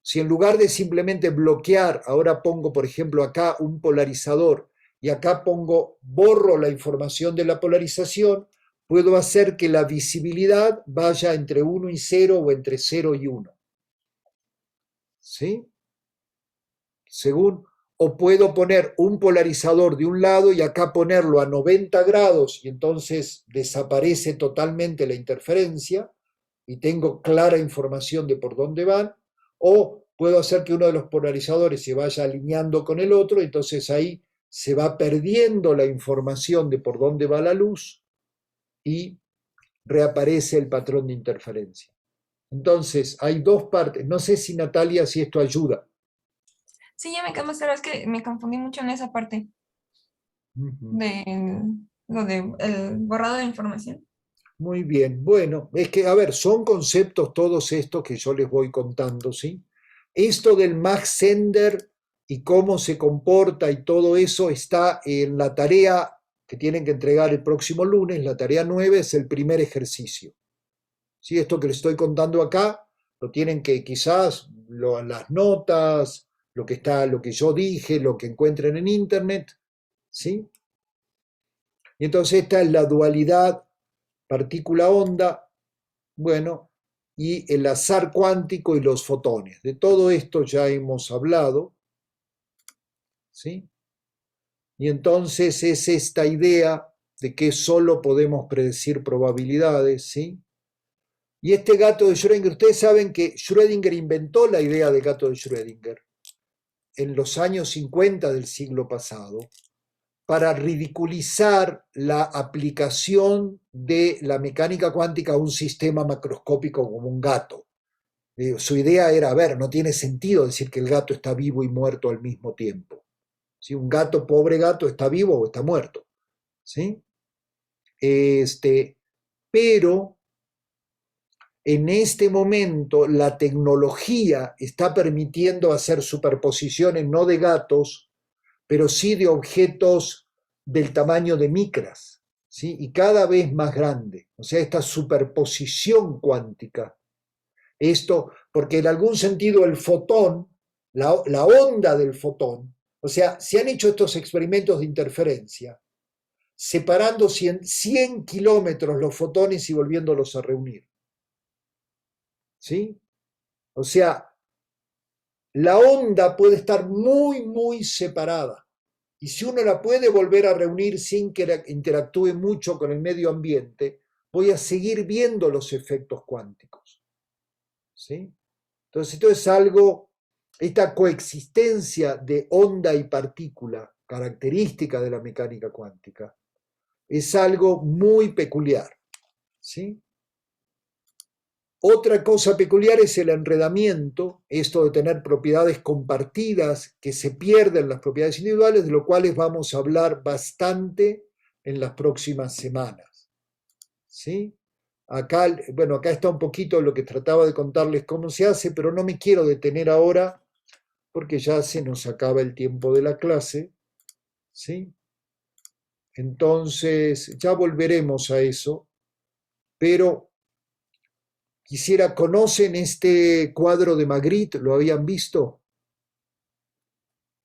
Speaker 1: Si en lugar de simplemente bloquear, ahora pongo, por ejemplo, acá un polarizador y acá borro la información de la polarización, puedo hacer que la visibilidad vaya entre 1 y 0 o entre 0 y 1. ¿Sí? O puedo poner un polarizador de un lado y acá ponerlo a 90 grados y entonces desaparece totalmente la interferencia y tengo clara información de por dónde van, o puedo hacer que uno de los polarizadores se vaya alineando con el otro, entonces ahí se va perdiendo la información de por dónde va la luz y reaparece el patrón de interferencia. Entonces, hay dos partes. No sé si Natalia, si esto ayuda.
Speaker 7: Sí, ya me quedó más claro, es que me confundí mucho en esa parte de lo de el borrado de información.
Speaker 1: Muy bien, bueno, es que, a ver, son conceptos todos estos que yo les voy contando, ¿sí? Esto del Mach-Zehnder y cómo se comporta y todo eso está en la tarea que tienen que entregar el próximo lunes, la tarea 9 es el primer ejercicio. ¿Sí? Esto que les estoy contando acá, lo tienen que quizás las notas, lo que yo dije, lo que encuentren en internet, ¿sí? Y entonces esta es la dualidad partícula-onda, bueno, y el azar cuántico y los fotones. De todo esto ya hemos hablado, ¿sí? Y entonces es esta idea de que solo podemos predecir probabilidades, ¿sí? Y este gato de Schrödinger, ustedes saben que Schrödinger inventó la idea de gato de Schrödinger en los años 50 del siglo pasado para ridiculizar la aplicación de la mecánica cuántica a un sistema macroscópico como un gato. Su idea era, a ver, no tiene sentido decir que el gato está vivo y muerto al mismo tiempo. Si un gato, pobre gato, está vivo o está muerto. ¿Sí? Pero en este momento la tecnología está permitiendo hacer superposiciones no de gatos, pero sí de objetos del tamaño de micras, ¿sí? Y cada vez más grande. O sea, esta superposición cuántica. Esto, porque en algún sentido el fotón, la onda del fotón, o sea, se han hecho estos experimentos de interferencia, separando 100 kilómetros los fotones y volviéndolos a reunir. ¿Sí? O sea, la onda puede estar muy, muy separada. Y si uno la puede volver a reunir sin que interactúe mucho con el medio ambiente, voy a seguir viendo los efectos cuánticos. ¿Sí? Entonces, esto es algo, esta coexistencia de onda y partícula, característica de la mecánica cuántica, es algo muy peculiar. ¿Sí? Otra cosa peculiar es el enredamiento, esto de tener propiedades compartidas que se pierden las propiedades individuales, de lo cual vamos a hablar bastante en las próximas semanas. ¿Sí? Acá está un poquito lo que trataba de contarles cómo se hace, pero no me quiero detener ahora porque ya se nos acaba el tiempo de la clase. ¿Sí? Entonces, ya volveremos a eso, pero ¿conocen este cuadro de Magritte? ¿Lo habían visto?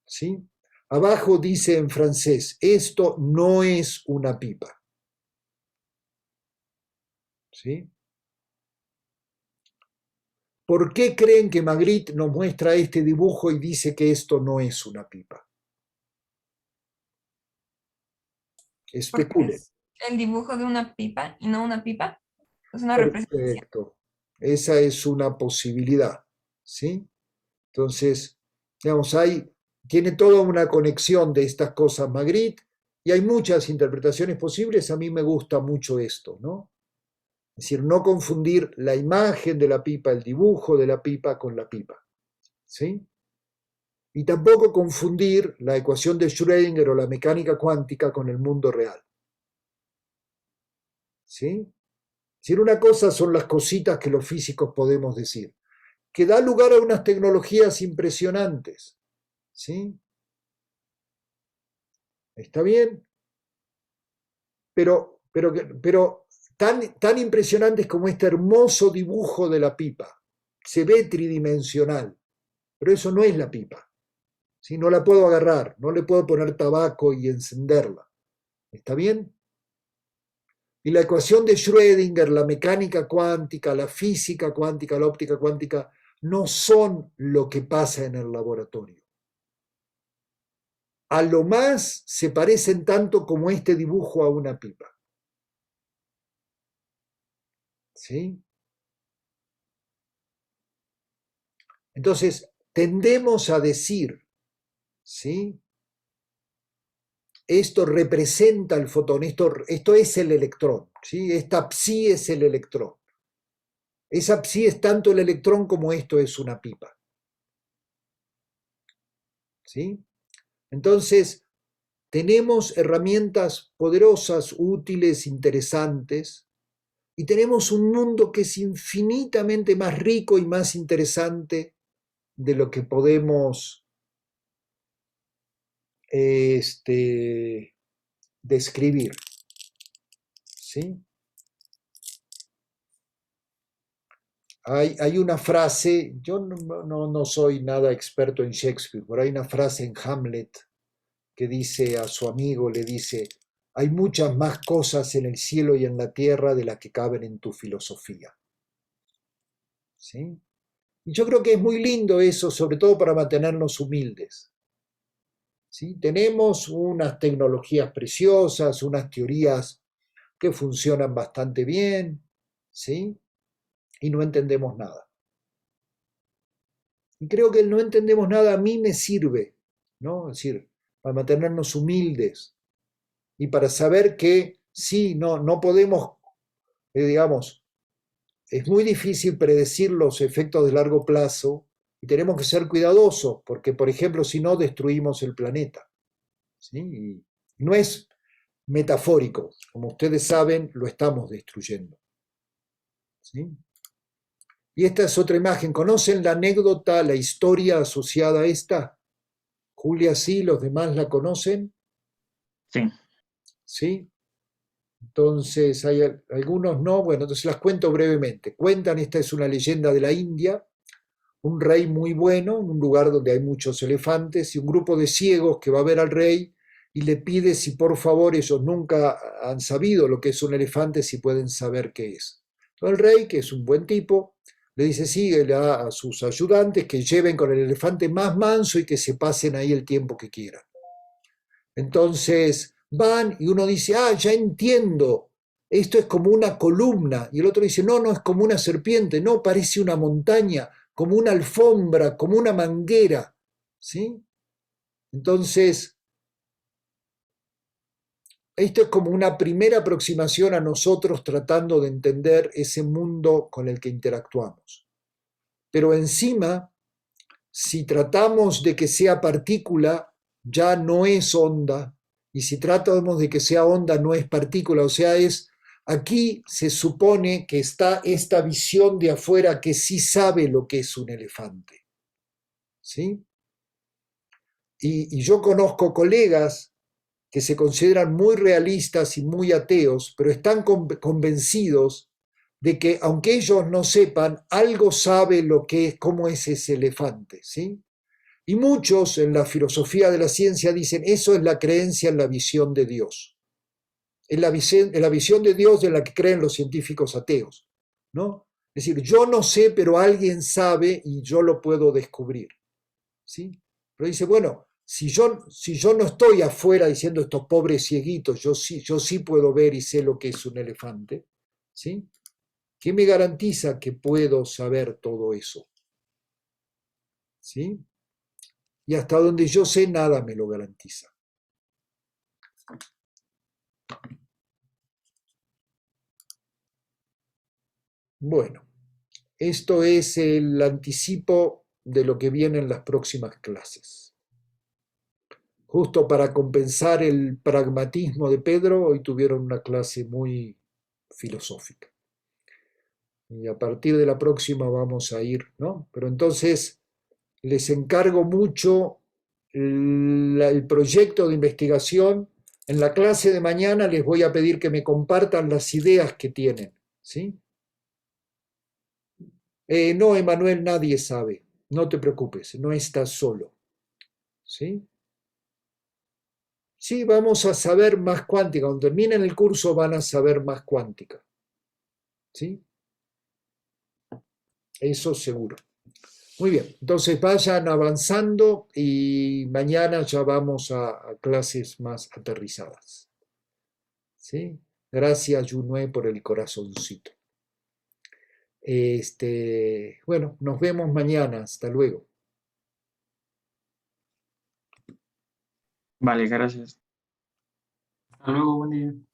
Speaker 1: ¿Sí? Abajo dice en francés, esto no es una pipa. ¿Sí? ¿Por qué creen que Magritte nos muestra este dibujo y dice que esto no es una pipa?
Speaker 7: Porque
Speaker 1: Especulen.
Speaker 7: es el dibujo de una pipa y no una pipa. Es una representación.
Speaker 1: Perfecto. Esa es una posibilidad. ¿Sí? Entonces, digamos, tiene toda una conexión de estas cosas Magritte y hay muchas interpretaciones posibles. A mí me gusta mucho esto, ¿no? Es decir, no confundir la imagen de la pipa, el dibujo de la pipa con la pipa. ¿Sí? Y tampoco confundir la ecuación de Schrödinger o la mecánica cuántica con el mundo real. ¿Sí? Es decir, una cosa son las cositas que los físicos podemos decir, que da lugar a unas tecnologías impresionantes. ¿Sí? ¿Está bien? Pero tan impresionantes como este hermoso dibujo de la pipa. Se ve tridimensional, pero eso no es la pipa. ¿Sí? No la puedo agarrar, no le puedo poner tabaco y encenderla. ¿Está bien? Y la ecuación de Schrödinger, la mecánica cuántica, la física cuántica, la óptica cuántica, no son lo que pasa en el laboratorio. A lo más se parecen tanto como este dibujo a una pipa. ¿Sí? Entonces, tendemos a decir, ¿sí? Esto representa el fotón, esto es el electrón, ¿sí? Esta psi es el electrón. Esa psi es tanto el electrón como esto es una pipa. ¿Sí? Entonces, tenemos herramientas poderosas, útiles, interesantes, y tenemos un mundo que es infinitamente más rico y más interesante de lo que podemos describir. ¿Sí? Hay una frase, yo no soy nada experto en Shakespeare, pero hay una frase en Hamlet que dice a su amigo, le dice, hay muchas más cosas en el cielo y en la tierra de las que caben en tu filosofía. ¿Sí? Y yo creo que es muy lindo eso, sobre todo para mantenernos humildes. ¿Sí? Tenemos unas tecnologías preciosas, unas teorías que funcionan bastante bien, ¿sí? Y no entendemos nada. Y creo que el no entendemos nada a mí me sirve, ¿no? Es decir, para mantenernos humildes y para saber que sí, no podemos, digamos, es muy difícil predecir los efectos de largo plazo y tenemos que ser cuidadosos porque, por ejemplo, si no, destruimos el planeta. ¿Sí? Y no es metafórico, como ustedes saben, lo estamos destruyendo. ¿Sí? Y esta es otra imagen. ¿Conocen la anécdota, la historia asociada a esta? Julia sí, los demás la conocen.
Speaker 3: Sí.
Speaker 1: ¿Sí? Entonces, hay algunos no. Bueno, entonces las cuento brevemente. Cuentan, esta es una leyenda de la India, un rey muy bueno, en un lugar donde hay muchos elefantes, y un grupo de ciegos que va a ver al rey y le pide si por favor ellos nunca han sabido lo que es un elefante, si pueden saber qué es. Entonces el rey, que es un buen tipo, le dice sí, a sus ayudantes que lleven con el elefante más manso y que se pasen ahí el tiempo que quieran. Entonces van y uno dice, ya entiendo, esto es como una columna, y el otro dice, no, es como una serpiente, no, parece una montaña, como una alfombra, como una manguera, ¿sí? Entonces, esto es como una primera aproximación a nosotros tratando de entender ese mundo con el que interactuamos. Pero encima, si tratamos de que sea partícula, ya no es onda, y si tratamos de que sea onda, no es partícula, o sea, aquí se supone que está esta visión de afuera que sí sabe lo que es un elefante. ¿Sí? Y yo conozco colegas que se consideran muy realistas y muy ateos, pero están convencidos de que aunque ellos no sepan, algo sabe lo que es, cómo es ese elefante, ¿sí? Y muchos en la filosofía de la ciencia dicen, eso es la creencia en la visión de Dios. En la visión de Dios en la que creen los científicos ateos, ¿no? Es decir, yo no sé, pero alguien sabe y yo lo puedo descubrir, ¿sí? Pero dice, bueno, si yo no estoy afuera diciendo estos pobres cieguitos, yo sí puedo ver y sé lo que es un elefante, ¿sí? ¿Qué me garantiza que puedo saber todo eso? ¿Sí? Y hasta donde yo sé, nada me lo garantiza. Bueno, esto es el anticipo de lo que viene en las próximas clases. Justo para compensar el pragmatismo de Pedro, hoy tuvieron una clase muy filosófica. Y a partir de la próxima vamos a ir, ¿no? Pero entonces les encargo mucho el proyecto de investigación. En la clase de mañana les voy a pedir que me compartan las ideas que tienen, ¿sí? No, Emanuel, nadie sabe. No te preocupes, no estás solo, ¿sí? Sí, vamos a saber más cuántica. Cuando terminen el curso van a saber más cuántica, ¿sí? Eso seguro. Muy bien, entonces vayan avanzando y mañana ya vamos a clases más aterrizadas. ¿Sí? Gracias, Junue, por el corazoncito. Bueno, nos vemos mañana. Hasta luego.
Speaker 3: Vale, gracias.
Speaker 4: Hasta luego, buen día.